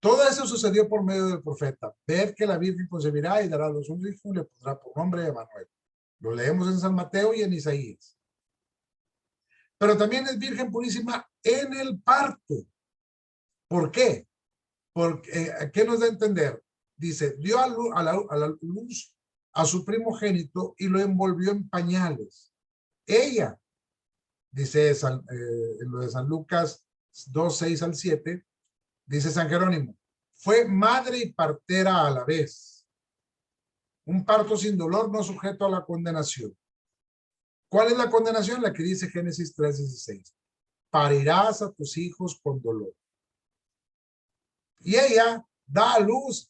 Todo eso sucedió por medio del profeta. Ved que la Virgen concebirá y dará a luz un hijo y le pondrá por nombre Emmanuel. Lo leemos en San Mateo y en Isaías. Pero también es Virgen purísima en el parto. ¿Por qué? Porque, ¿qué nos da a entender? Dice, dio a la luz a su primogénito y lo envolvió en pañales. Ella, dice en lo de San Lucas 2, 6 al 7, dice San Jerónimo, fue madre y partera a la vez. Un parto sin dolor no sujeto a la condenación. ¿Cuál es la condenación? La que dice Génesis 3:16. Parirás a tus hijos con dolor. Y ella da a luz,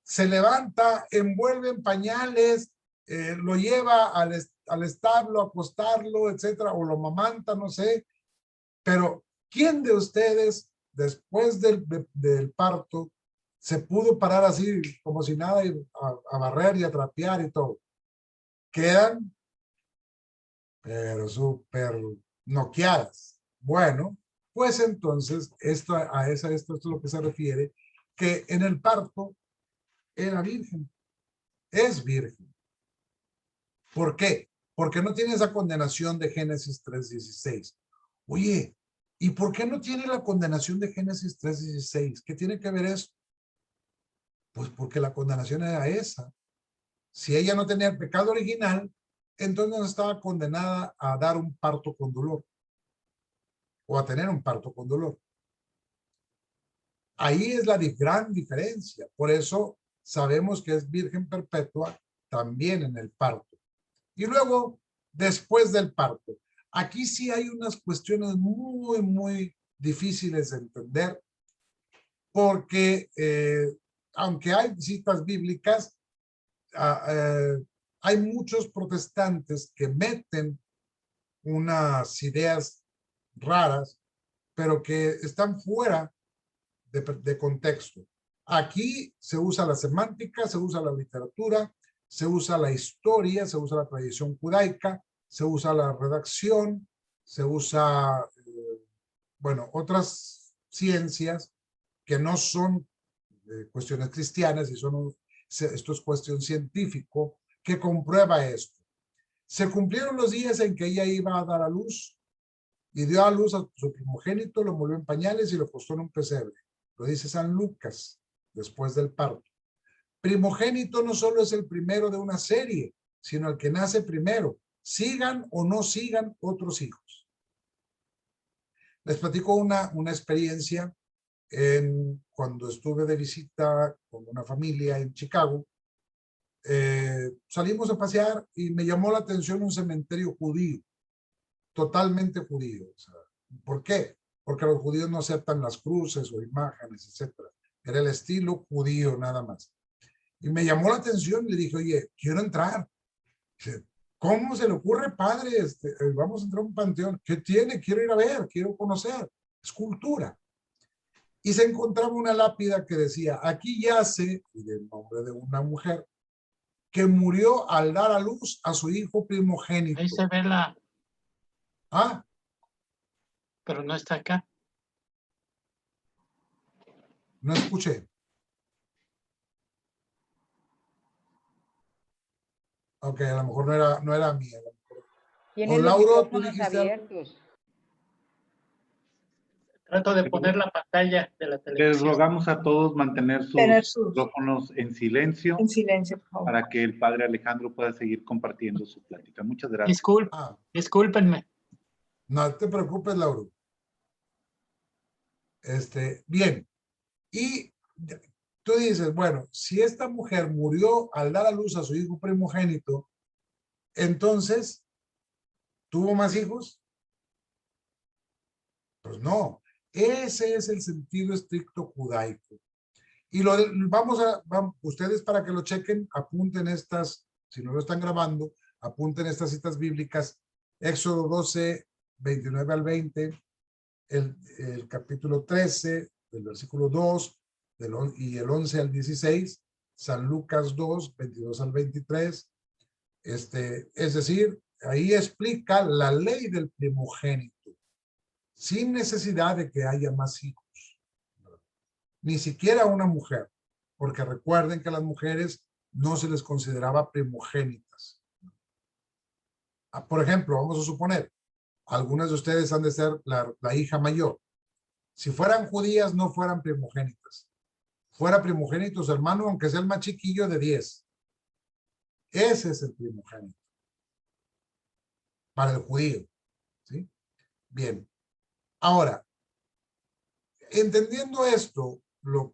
se levanta, envuelve en pañales, lo lleva al establo a acostarlo, etcétera, o lo mamanta, no sé. Pero, ¿quién de ustedes, después del parto, se pudo parar así, como si nada, a barrer y a trapear y todo? Quedan, pero súper noqueadas. Bueno, pues entonces, esto es lo que se refiere, que en el parto era virgen, es virgen. ¿Por qué? Porque no tiene esa condenación de Génesis 3:16. Oye, ¿y por qué no tiene la condenación de Génesis 3:16? ¿Qué tiene que ver eso? Pues porque la condenación era esa. Si ella no tenía el pecado original, entonces no estaba condenada a dar un parto con dolor o a tener un parto con dolor. Ahí es la gran diferencia. Por eso sabemos que es virgen perpetua también en el parto. Y luego, después del parto, aquí sí hay unas cuestiones muy difíciles de entender, porque aunque hay citas bíblicas, hay muchos protestantes que meten unas ideas raras, pero que están fuera de contexto. Aquí se usa la semántica, se usa la literatura, se usa la historia, se usa la tradición judaica, se usa la redacción, se usa, bueno, otras ciencias que no son cuestiones cristianas, y esto es cuestión científico que comprueba esto. Se cumplieron los días en que ella iba a dar a luz y dio a luz a su primogénito, lo envolvió en pañales y lo acostó en un pesebre. Lo dice San Lucas, después del parto. Primogénito no solo es el primero de una serie, sino el que nace primero, sigan o no sigan otros hijos. Les platico una experiencia cuando estuve de visita con una familia en Chicago. Salimos a pasear y me llamó la atención un cementerio judío, totalmente judío. O sea, ¿por qué? Porque los judíos no aceptan las cruces o imágenes, etcétera. Era el estilo judío nada más. Y me llamó la atención y le dije, oye, quiero entrar. Dice, ¿cómo se le ocurre, padre? Vamos a entrar a un panteón. ¿Qué tiene? Quiero ir a ver, quiero conocer. Es cultura. Y se encontraba una lápida que decía, aquí yace, y del nombre de una mujer, que murió al dar a luz a su hijo primogénito. Ahí se ve la... Ah, pero no está acá. no escuché. Ok, a lo mejor no era mía. Tienen los Lauro, ¿tú micrófonos dijiste algo? abiertos. Trato de poner la pantalla de la Les televisión. rogamos a todos mantener sus micrófonos en silencio por favor. para que el padre Alejandro pueda seguir compartiendo su plática. Muchas gracias. Discúlpenme. No te preocupes, Lauro. Bien. Y tú dices, bueno, si esta mujer murió al dar a luz a su hijo primogénito, entonces, ¿tuvo más hijos? Pues no. Ese es el sentido estricto judaico. Y ustedes para que lo chequen, apunten estas, si no lo están grabando, apunten estas citas bíblicas, Éxodo 12, 29 al 20, el capítulo 13, del versículo 2, y el 11 al 16, San Lucas 2, 22 al 23, es decir, ahí explica la ley del primogénito, sin necesidad de que haya más hijos. Ni siquiera una mujer, porque recuerden que a las mujeres no se les consideraba primogénitas. Por ejemplo, vamos a suponer, algunas de ustedes han de ser la hija mayor. Si fueran judías, no fueran primogénitas. Fuera primogénito su hermano, aunque sea el más chiquillo de 10. Ese es el primogénito para el judío. ¿Sí? Bien. Ahora, entendiendo esto,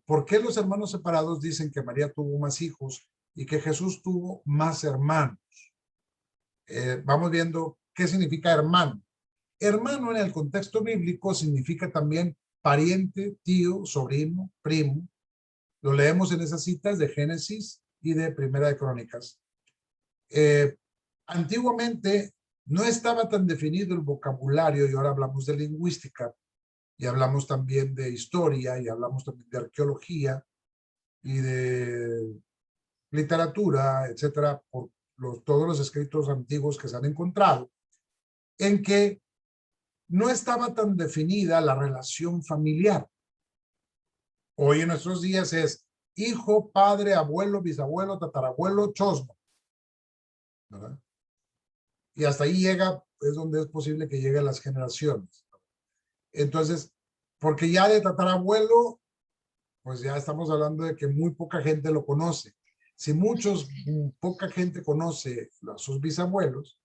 ¿por qué los hermanos separados dicen que María tuvo más hijos y que Jesús tuvo más hermanos? Vamos viendo qué significa hermano. Hermano en el contexto bíblico significa también pariente, tío, sobrino, primo. Lo leemos en esas citas de Génesis y de Primera de Crónicas. Antiguamente no estaba tan definido el vocabulario, y ahora hablamos de lingüística, y hablamos también de historia, y hablamos también de arqueología, y de literatura, etcétera, por todos los escritos antiguos que se han encontrado, en que no estaba tan definida la relación familiar. Hoy en nuestros días es hijo, padre, abuelo, bisabuelo, tatarabuelo, chosno, ¿verdad? Y hasta ahí llega, es donde es posible que lleguen las generaciones. Entonces, porque ya de tatarabuelo, pues ya estamos hablando de que muy poca gente lo conoce. Si poca gente conoce a sus bisabuelos,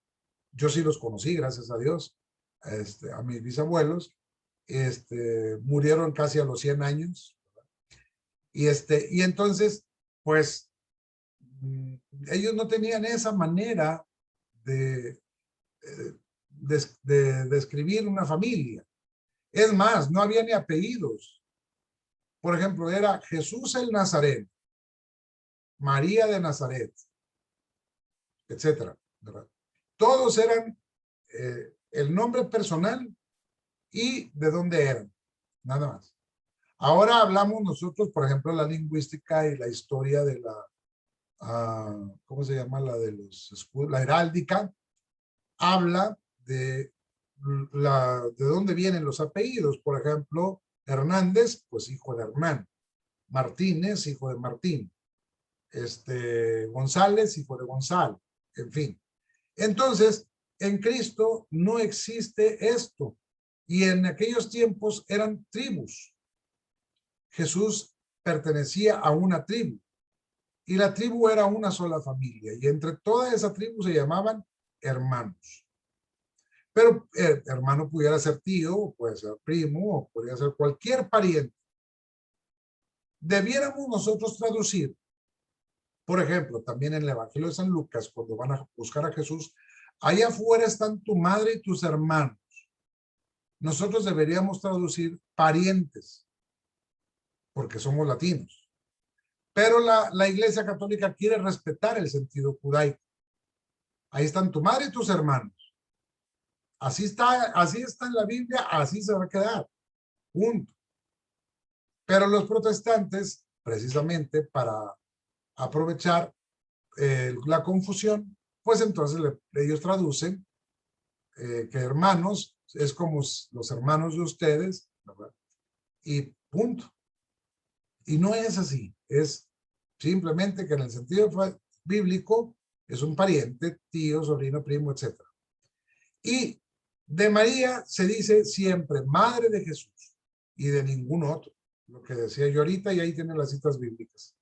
yo sí los conocí, gracias a Dios, a mis bisabuelos, murieron casi a los 100 años, y entonces, pues, ellos no tenían esa manera de describir una familia. Es más, no había ni apellidos. Por ejemplo, era Jesús el Nazareno, María de Nazaret, etcétera, ¿verdad? Todos eran el nombre personal y de dónde eran, nada más. Ahora hablamos nosotros, por ejemplo, la lingüística y la historia de la, ¿cómo se llama? La heráldica, habla de dónde vienen los apellidos. Por ejemplo, Hernández, pues hijo de Hernán. Martínez, hijo de Martín. González, hijo de Gonzalo. En fin. Entonces, en Cristo no existe esto. Y en aquellos tiempos eran tribus. Jesús pertenecía a una tribu. Y la tribu era una sola familia. Y entre toda esa tribu se llamaban hermanos. Pero hermano pudiera ser tío, puede ser primo, o podría ser cualquier pariente. Debiéramos nosotros traducir, por ejemplo, también en el Evangelio de San Lucas, cuando van a buscar a Jesús, allá afuera están tu madre y tus hermanos. Nosotros deberíamos traducir parientes, porque somos latinos. Pero la Iglesia Católica quiere respetar el sentido judaico. Ahí están tu madre y tus hermanos. Así está en la Biblia, así se va a quedar. Punto. Pero los protestantes, precisamente para aprovechar la confusión, pues entonces ellos traducen que hermanos es como los hermanos de ustedes, ¿verdad? Y punto. Y no es así. Es simplemente que en el sentido bíblico es un pariente, tío, sobrino, primo, etc. Y de María se dice siempre madre de Jesús y de ningún otro, lo que decía yo ahorita, y ahí tienen las citas bíblicas.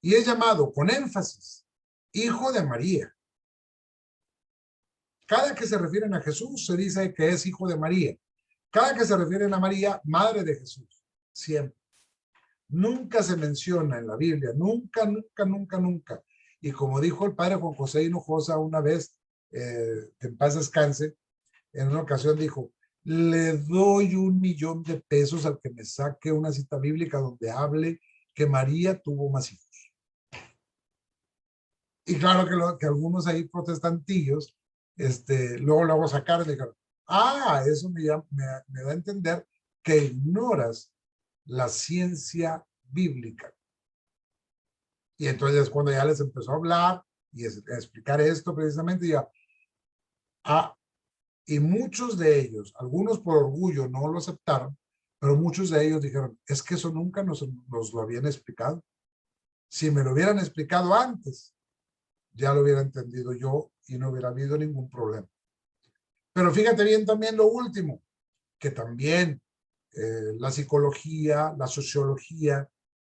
Y es llamado con énfasis hijo de María. Cada que se refieren a Jesús se dice que es hijo de María. Cada que se refieren a María, madre de Jesús. Siempre. Nunca se menciona en la Biblia, nunca, nunca, nunca, nunca. Y como dijo el padre Juan José Hinojosa una vez, que en paz descanse, en una ocasión dijo, le doy $1,000,000 de pesos al que me saque una cita bíblica donde hable que María tuvo más hijos. Y claro que algunos ahí protestantillos, luego sacaron y dijeron, eso me da a entender que ignoras la ciencia bíblica. Y entonces cuando ya les empezó a hablar y a explicar esto precisamente, ya, y muchos de ellos, algunos por orgullo no lo aceptaron, pero muchos de ellos dijeron, es que eso nunca nos lo habían explicado. Si me lo hubieran explicado antes, ya lo hubiera entendido yo y no hubiera habido ningún problema. Pero fíjate bien también lo último, que también la psicología, la sociología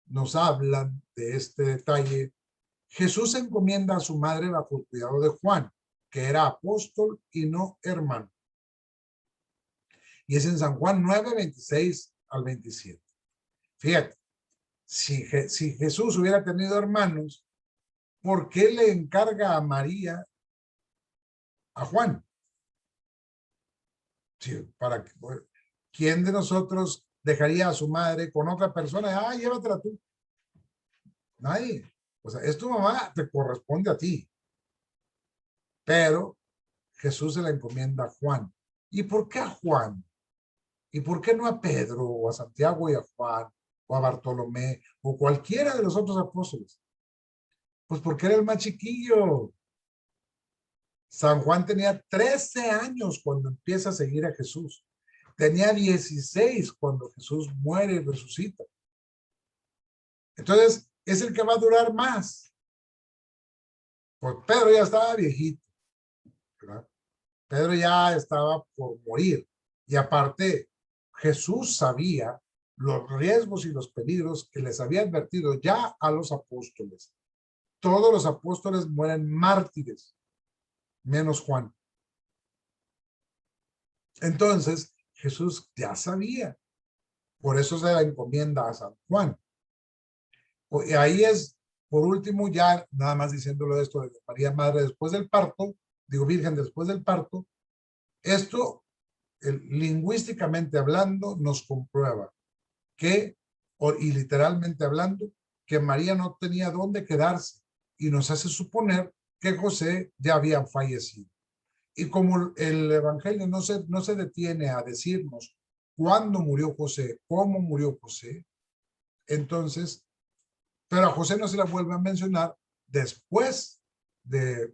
nos hablan de este detalle. Jesús encomienda a su madre bajo el cuidado de Juan, que era apóstol y no hermano. Y es en San Juan 9, 26 al 27. Fíjate, si Jesús hubiera tenido hermanos, ¿por qué le encarga a María a Juan? Sí, ¿quién de nosotros dejaría a su madre con otra persona? Llévatela tú. Nadie. O sea, es tu mamá, te corresponde a ti. Pero Jesús se la encomienda a Juan. ¿Y por qué a Juan? ¿Y por qué no a Pedro o a Santiago y a Juan o a Bartolomé o cualquiera de los otros apóstoles? Pues porque era el más chiquillo. San Juan tenía 13 años cuando empieza a seguir a Jesús. Tenía 16 cuando Jesús muere y resucita. Entonces, es el que va a durar más. Pues Pedro ya estaba viejito, ¿verdad? Pedro ya estaba por morir. Y aparte, Jesús sabía los riesgos y los peligros que les había advertido ya a los apóstoles. todos los apóstoles mueren mártires, menos Juan. Entonces, Jesús ya sabía. Por eso se la encomienda a San Juan. Y ahí es, por último, ya nada más diciéndolo esto de María Madre después del parto, digo Virgen después del parto, esto lingüísticamente hablando nos comprueba que, y literalmente hablando, que María no tenía dónde quedarse y nos hace suponer que José ya había fallecido. Y como el Evangelio no se detiene a decirnos cuándo murió José, cómo murió José, entonces, pero a José no se la vuelve a mencionar después de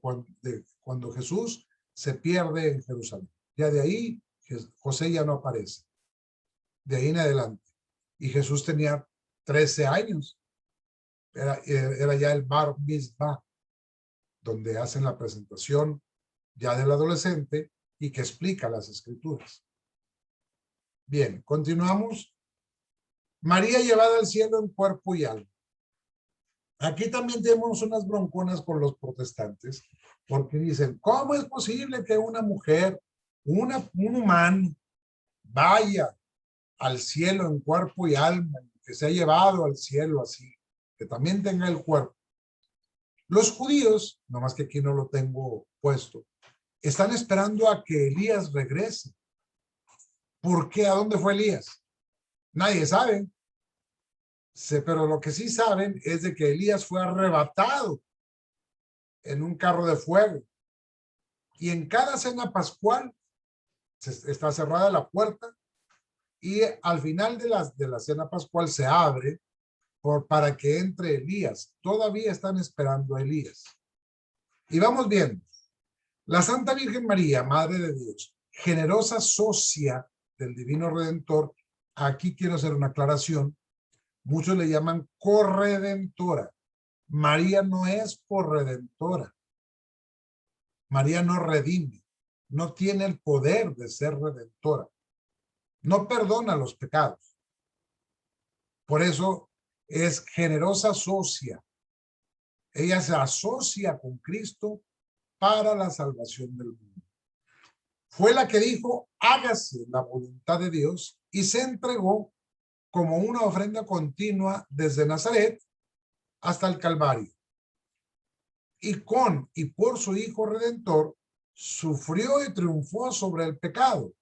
cuando Jesús se pierde en Jerusalén. Ya de ahí, José ya no aparece. De ahí en adelante. Y Jesús tenía 13 años. Era ya el Bar Mitzvah, donde hacen la presentación ya del adolescente y que explica las escrituras. Bien, continuamos. María llevada al cielo en cuerpo y alma. Aquí también tenemos unas bronconas con los protestantes, porque dicen, ¿cómo es posible que una mujer, un humano, vaya al cielo en cuerpo y alma, que se ha llevado al cielo así, que también tenga el cuerpo? Los judíos, nomás que aquí no lo tengo puesto, están esperando a que Elías regrese. ¿Por qué? ¿A dónde fue Elías? Nadie sabe. Pero lo que sí saben es de que Elías fue arrebatado en un carro de fuego. Y en cada cena pascual está cerrada la puerta y al final de la cena pascual se abre para que entre Elías. Todavía están esperando a Elías. Y vamos viendo. La Santa Virgen María, Madre de Dios, generosa socia del Divino Redentor. Aquí quiero hacer una aclaración. Muchos le llaman corredentora. María no es corredentora. María no redime. No tiene el poder de ser redentora. No perdona los pecados. Por eso es generosa socia. Ella se asocia con Cristo para la salvación del mundo. Fue la que dijo, hágase la voluntad de Dios, y se entregó como una ofrenda continua desde Nazaret hasta el Calvario. Y con y por su Hijo Redentor, sufrió y triunfó sobre el pecado.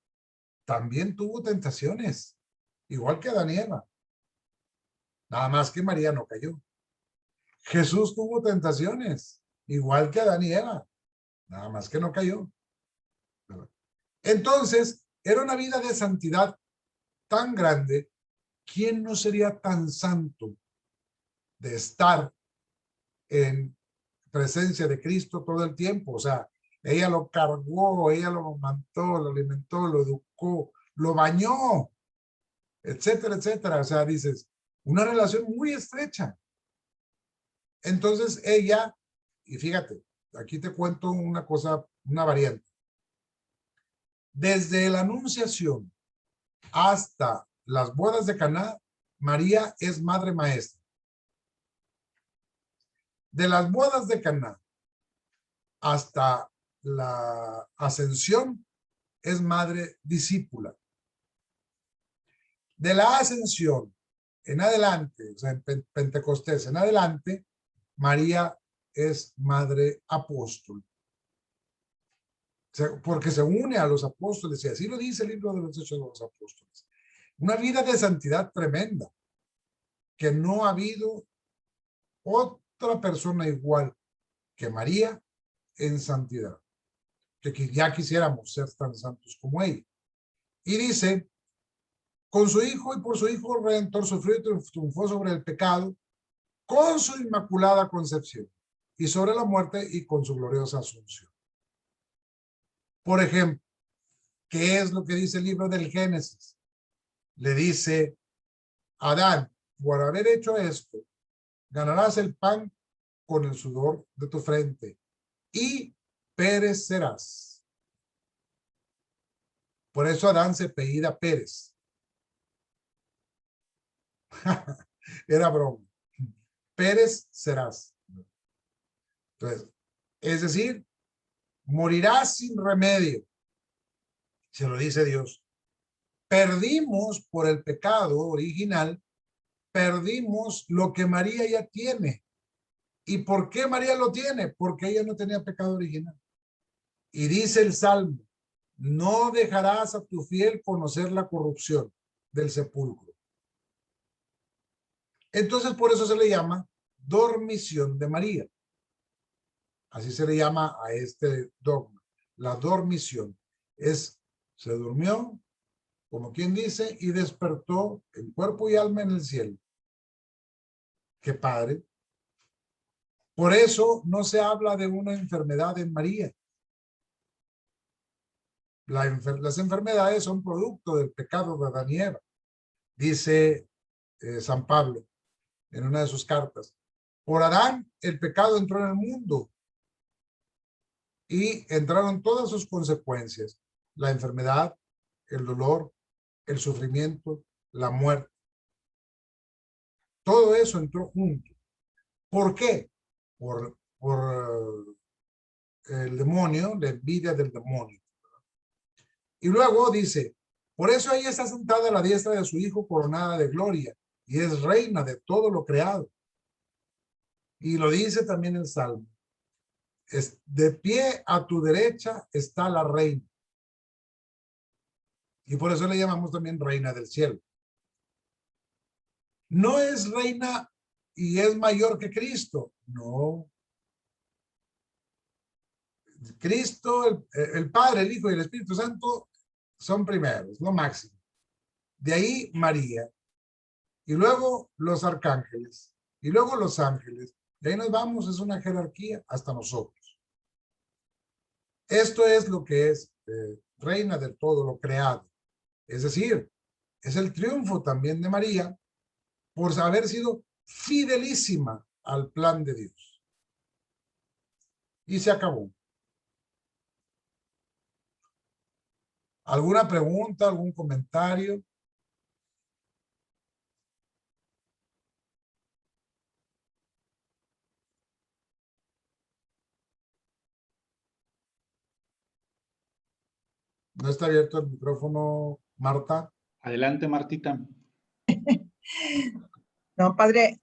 También tuvo tentaciones, igual que Adán y Eva. Nada más que María no cayó. Jesús tuvo tentaciones, igual que Adán y Eva. Nada más que no cayó. Entonces, era una vida de santidad tan grande. ¿Quién no sería tan santo de estar en presencia de Cristo todo el tiempo? O sea, ella lo cargó, ella lo amamantó, lo alimentó, lo educó, lo bañó, etcétera, etcétera. O sea, dices, una relación muy estrecha. Entonces ella, y fíjate, aquí te cuento una cosa, una variante. Desde la Anunciación hasta las bodas de Caná, María es madre maestra. De las bodas de Caná hasta la Ascensión, es madre discípula. De la Ascensión en adelante, o sea, en Pentecostés en adelante, María es madre apóstol. O sea, porque se une a los apóstoles, y así lo dice el libro de los Hechos de los Apóstoles. Una vida de santidad tremenda, que no ha habido otra persona igual que María en santidad, que ya quisiéramos ser tan santos como ella. Y dice, con su Hijo y por su Hijo Redentor sufrió y triunfó sobre el pecado, con su inmaculada concepción, y sobre la muerte y con su gloriosa asunción. Por ejemplo, ¿qué es lo que dice el libro del Génesis? Le dice, Adán, por haber hecho esto, ganarás el pan con el sudor de tu frente y perecerás. Por eso Adán se apellida Pérez. Era broma. Pérez serás. Entonces, es decir, morirás sin remedio. Se lo dice Dios. Perdimos por el pecado original, perdimos lo que María ya tiene. ¿Y por qué María lo tiene? Porque ella no tenía pecado original. Y dice el Salmo, no dejarás a tu fiel conocer la corrupción del sepulcro. Entonces, por eso se le llama dormición de María. Así se le llama a este dogma. La dormición se durmió, como quien dice, y despertó en cuerpo y alma en el cielo. ¡Qué padre! Por eso no se habla de una enfermedad en María. Las enfermedades son producto del pecado de Adán y Eva. Dice San Pablo en una de sus cartas. Por Adán el pecado entró en el mundo y entraron todas sus consecuencias. La enfermedad, el dolor, el sufrimiento, la muerte. Todo eso entró junto. ¿Por qué? Por el demonio, la envidia del demonio. Y luego dice, por eso ella está sentada a la diestra de su Hijo coronada de gloria y es reina de todo lo creado. Y lo dice también el Salmo. De pie a tu derecha está la reina. Y por eso le llamamos también reina del cielo. No es reina y es mayor que Cristo. No. Cristo, el Padre, el Hijo y el Espíritu Santo son primeros, lo máximo. De ahí María. Y luego los arcángeles. Y luego los ángeles. De ahí nos vamos, es una jerarquía hasta nosotros. Esto es lo que es reina de todo lo creado. Es decir, es el triunfo también de María por haber sido fidelísima al plan de Dios. Y se acabó. ¿Alguna pregunta, algún comentario? ¿No está abierto el micrófono, Marta? Adelante, Martita. No, padre,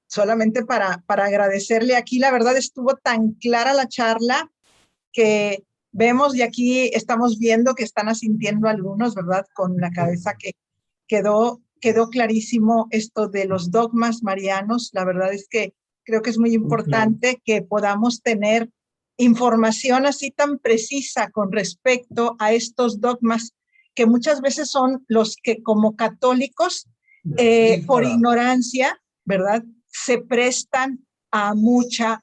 solamente para agradecerle aquí, la verdad estuvo tan clara la charla que vemos y aquí estamos viendo que están asintiendo algunos, ¿verdad? Con la cabeza que quedó clarísimo esto de los dogmas marianos. La verdad es que creo que es muy importante que podamos tener información así tan precisa con respecto a estos dogmas que muchas veces son los que como católicos por ignorancia, ¿verdad? Se prestan a mucha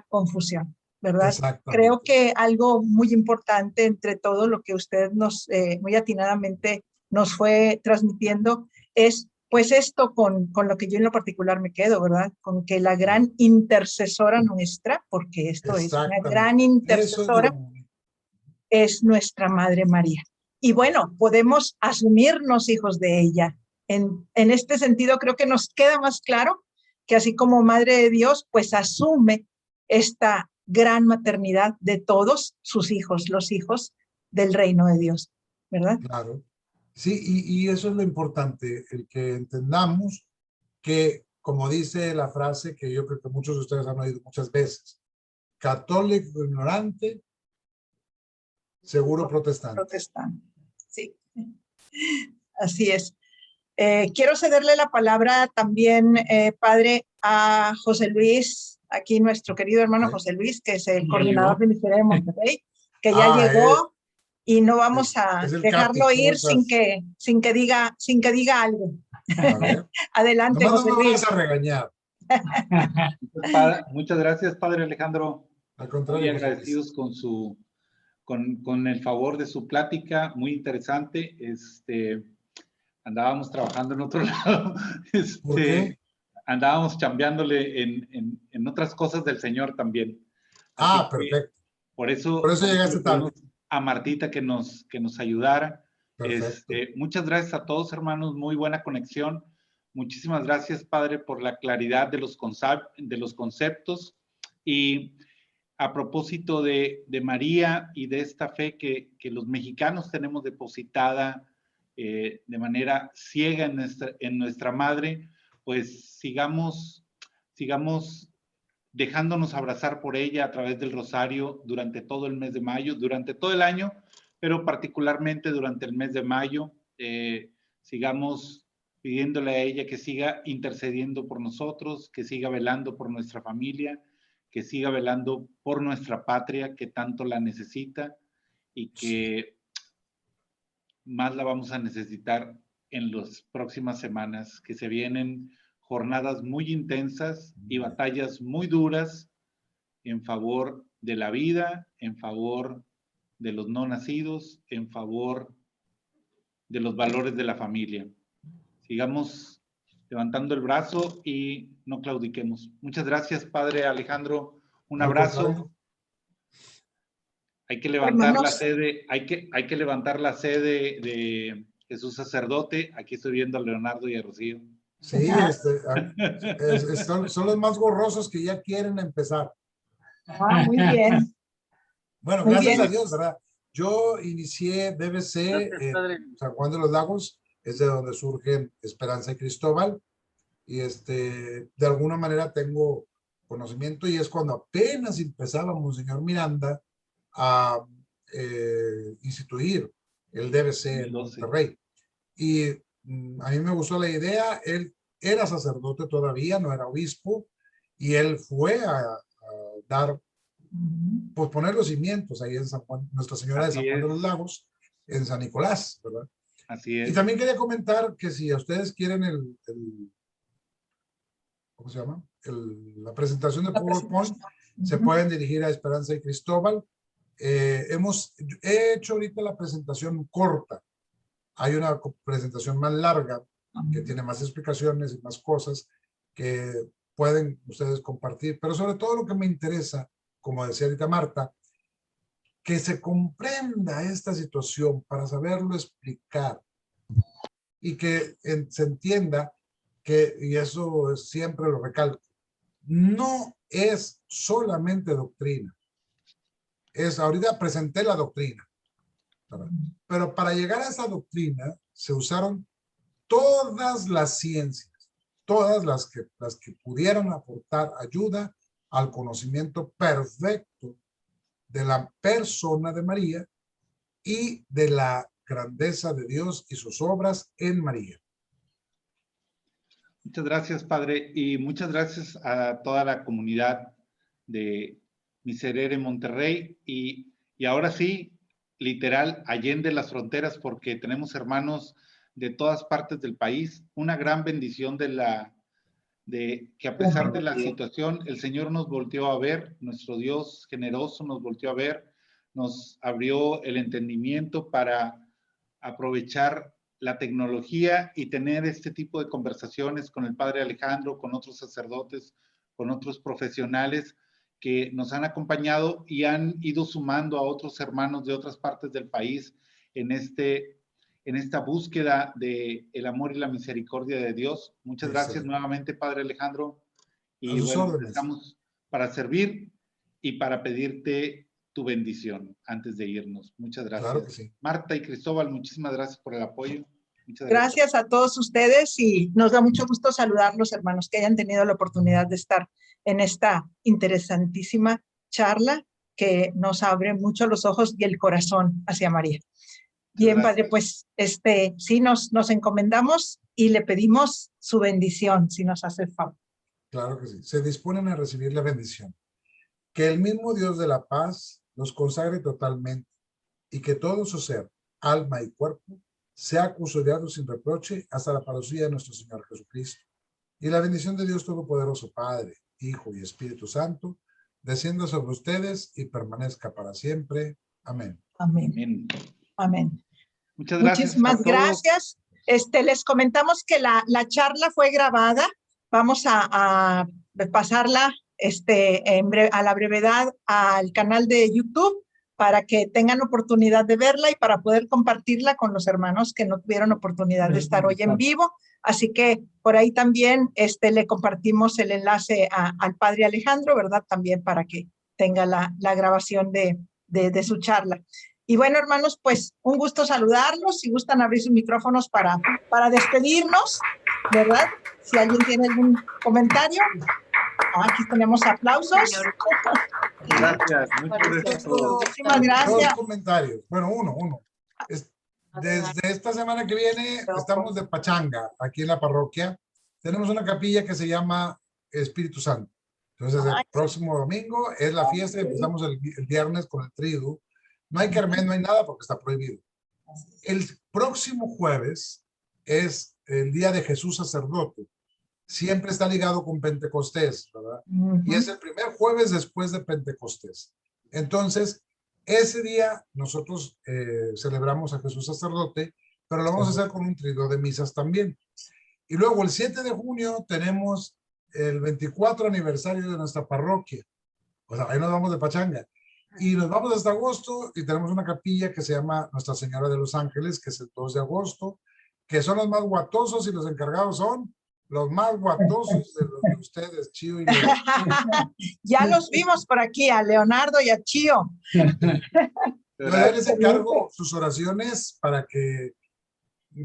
confusión, ¿verdad? Creo que algo muy importante entre todo lo que usted nos muy atinadamente nos fue transmitiendo es pues esto con lo que yo en lo particular me quedo, ¿verdad? Con que la gran intercesora nuestra, porque esto es una gran intercesora, es nuestra Madre María. Y bueno, podemos asumirnos hijos de ella. En este sentido creo que nos queda más claro que así como Madre de Dios, pues asume esta gran maternidad de todos sus hijos, los hijos del reino de Dios, ¿verdad? Claro. Sí, y eso es lo importante, el que entendamos que, como dice la frase que yo creo que muchos de ustedes han oído muchas veces, católico ignorante, seguro protestante. Protestante, sí. Así es. Quiero cederle la palabra también, padre, a José Luis, aquí nuestro querido hermano José Luis, que es el coordinador de Ministerio de Monterrey, que ya llegó y no vamos a dejarlo ir sin que diga algo. Adelante, José Luis. No me vas a regañar. Muchas gracias, padre Alejandro. Al contrario, muy agradecidos con el favor de su plática, muy interesante. Andábamos trabajando en otro lado. ¿Por qué? Andábamos chambeándole en otras cosas del Señor también. Así perfecto. Por eso llegaste tarde. A Martita que nos ayudara. Perfecto. Muchas gracias a todos, hermanos. Muy buena conexión. Muchísimas gracias, padre, por la claridad de los conceptos. Y a propósito de María y de esta fe que los mexicanos tenemos depositada de manera ciega en nuestra madre, pues sigamos dejándonos abrazar por ella a través del rosario durante todo el mes de mayo, durante todo el año, pero particularmente durante el mes de mayo. Sigamos pidiéndole a ella que siga intercediendo por nosotros, que siga velando por nuestra familia, que siga velando por nuestra patria que tanto la necesita y que más la vamos a necesitar en las próximas semanas, que se vienen jornadas muy intensas y batallas muy duras en favor de la vida, en favor de los no nacidos, en favor de los valores de la familia. Sigamos levantando el brazo y no claudiquemos. Muchas gracias, Padre Alejandro. Un abrazo. Hay que levantar la sede, hay que levantar la sede de Jesús Sacerdote. Aquí estoy viendo a Leonardo y a Rocío. Sí, son los más gorrosos que ya quieren empezar. Muy bien. Bueno, Muy gracias bien. a Dios, ¿verdad? Yo inicié DBC en San Juan de los Lagos, es de donde surgen Esperanza y Cristóbal, y de alguna manera tengo conocimiento, y es cuando apenas empezábamos, señor Miranda, a instituir el DBC en Monterrey. Y a mí me gustó la idea. Él era sacerdote todavía, no era obispo, y él fue a dar, pues poner los cimientos ahí en San Juan, Nuestra Señora de San Juan de los Lagos, en San Nicolás, ¿verdad? Así es. Y también quería comentar que si a ustedes quieren ¿cómo se llama? La presentación de PowerPoint, se pueden dirigir a Esperanza y Cristóbal. He hecho ahorita la presentación corta. Hay una presentación más larga que tiene más explicaciones y más cosas que pueden ustedes compartir, pero sobre todo lo que me interesa, como decía ahorita Marta, que se comprenda esta situación para saberlo explicar y que se entienda que, y eso siempre lo recalco, no es solamente doctrina. Ahorita presenté la doctrina, ¿verdad? Pero para llegar a esa doctrina se usaron todas las ciencias, todas las que pudieran aportar ayuda al conocimiento perfecto de la persona de María y de la grandeza de Dios y sus obras en María. Muchas gracias, Padre, y muchas gracias a toda la comunidad de Miserere Monterrey y ahora sí, literal, allende las fronteras, porque tenemos hermanos de todas partes del país. Una gran bendición de que a pesar de la situación, el Señor nos volteó a ver, nuestro Dios generoso nos volteó a ver, nos abrió el entendimiento para aprovechar la tecnología y tener este tipo de conversaciones con el Padre Alejandro, con otros sacerdotes, con otros profesionales que nos han acompañado y han ido sumando a otros hermanos de otras partes del país en esta búsqueda de el amor y la misericordia de Dios. Muchas gracias nuevamente, Padre Alejandro. Y bueno, estamos para servir y para pedirte tu bendición antes de irnos. Muchas gracias. Claro que sí. Marta y Cristóbal, muchísimas gracias por el apoyo. Muchas gracias a todos ustedes y nos da mucho gusto saludarlos, hermanos, que hayan tenido la oportunidad de estar en esta interesantísima charla que nos abre mucho los ojos y el corazón hacia María. Bien, Padre, pues sí nos encomendamos y le pedimos su bendición, si nos hace el favor. Claro que sí. Se disponen a recibir la bendición. Que el mismo Dios de la paz los consagre totalmente y que todo su ser, alma y cuerpo sea custodiado sin reproche hasta la parucía de nuestro Señor Jesucristo. Y la bendición de Dios Todopoderoso, Padre, Hijo y Espíritu Santo, descienda sobre ustedes y permanezca para siempre. Amén. Amén. Amén. Amén. Muchas gracias. Muchísimas gracias. Les comentamos que la charla fue grabada. Vamos a pasarla a la brevedad al canal de YouTube para que tengan oportunidad de verla y para poder compartirla con los hermanos que no tuvieron oportunidad de estar hoy en vivo. Así que por ahí también le compartimos el enlace al padre Alejandro, ¿verdad? También para que tenga la grabación de su charla. Y bueno, hermanos, pues un gusto saludarlos. Si gustan abrir sus micrófonos para despedirnos, ¿verdad? Si alguien tiene algún comentario. Aquí tenemos aplausos. Gracias, muchas gracias a todos. Muchísimas gracias. Dos comentarios. Bueno, uno. Desde esta semana que viene estamos de pachanga aquí en la parroquia. Tenemos una capilla que se llama Espíritu Santo. Entonces el próximo domingo es la fiesta y empezamos el viernes con el triduo. No hay carmen, no hay nada porque está prohibido. El próximo jueves es el día de Jesús sacerdote. Siempre está ligado con Pentecostés, ¿verdad? Y es el primer jueves después de Pentecostés. Entonces, ese día nosotros celebramos a Jesús sacerdote, pero lo vamos a hacer con un triduo de misas también. Y luego el 7 de junio tenemos el 24 aniversario de nuestra parroquia. O sea, ahí nos vamos de pachanga. Y nos vamos hasta agosto y tenemos una capilla que se llama Nuestra Señora de los Ángeles, que es el 2 de agosto, que son los más guatosos y los encargados son los más guatosos de los de ustedes, Chío y Leo. Ya los vimos por aquí, a Leonardo y a Chío. Yo les encargo sus oraciones para que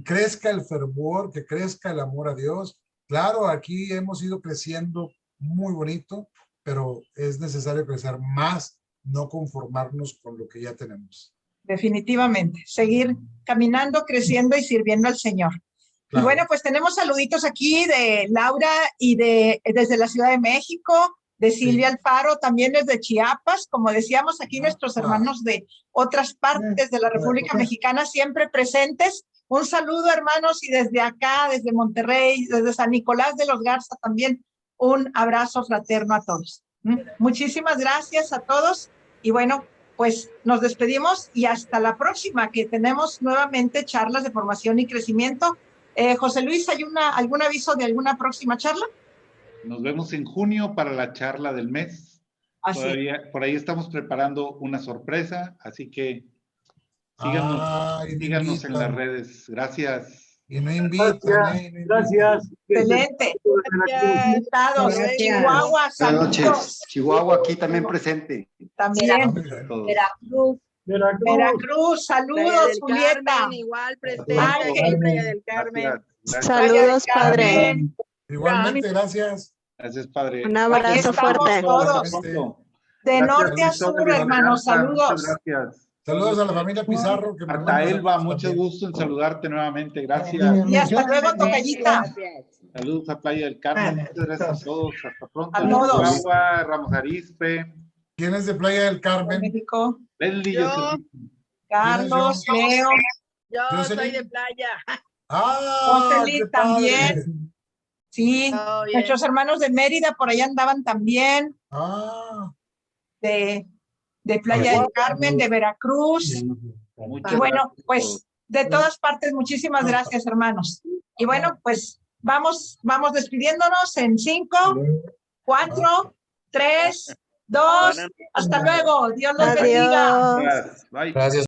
crezca el fervor, que crezca el amor a Dios. Claro, aquí hemos ido creciendo muy bonito, pero es necesario crecer más, no conformarnos con lo que ya tenemos. Definitivamente, seguir caminando, creciendo y sirviendo al Señor. Claro. Y bueno, pues tenemos saluditos aquí de Laura y desde la Ciudad de México, de Silvia Alfaro, también desde Chiapas, como decíamos aquí nuestros hermanos de otras partes de la República Mexicana siempre presentes. Un saludo, hermanos, y desde acá, desde Monterrey, desde San Nicolás de los Garza también, un abrazo fraterno a todos. Muchísimas gracias a todos y bueno, pues nos despedimos y hasta la próxima, que tenemos nuevamente charlas de formación y crecimiento. José Luis, ¿hay algún aviso de alguna próxima charla? Nos vemos en junio para la charla del mes. Todavía, por ahí estamos preparando una sorpresa, así que síganos en las redes. Gracias. Y no invitan. Gracias. Excelente. Estados, Chihuahua, saludos. Chihuahua aquí también presente. También. Veracruz, saludos, Julieta. Carmen, igual presente. Ángel. Playa del Carmen. Gracias. Saludos, padre. Igualmente, gracias. Gracias, padre. Un abrazo fuerte. Todos. De norte a sur, hermanos, saludos. Gracias. Saludos a la familia Pizarro. Que Hasta Elba, mucho gusto en saludarte nuevamente. Gracias. Y hasta luego, tocallita. Saludos a Playa del Carmen. Muchas gracias a todos. Hasta pronto. A todos. Chihuahua, Ramos Arizpe. ¿Quién es de Playa del Carmen? México. Leslie, Yo. Carlos, Leo, Yo soy de playa. ¡Ah! José qué también. padre. Sí, Todo bien. nuestros hermanos de Mérida por allá andaban también, Ah, de Playa del Carmen, de Veracruz. Muchas Y bueno, gracias a pues todos. de todas partes, muchísimas gracias, hermanos. Y bueno, pues vamos despidiéndonos en 5, 4, 3, 2, hasta luego. Dios los bendiga. Adiós. Gracias. Bye. Gracias.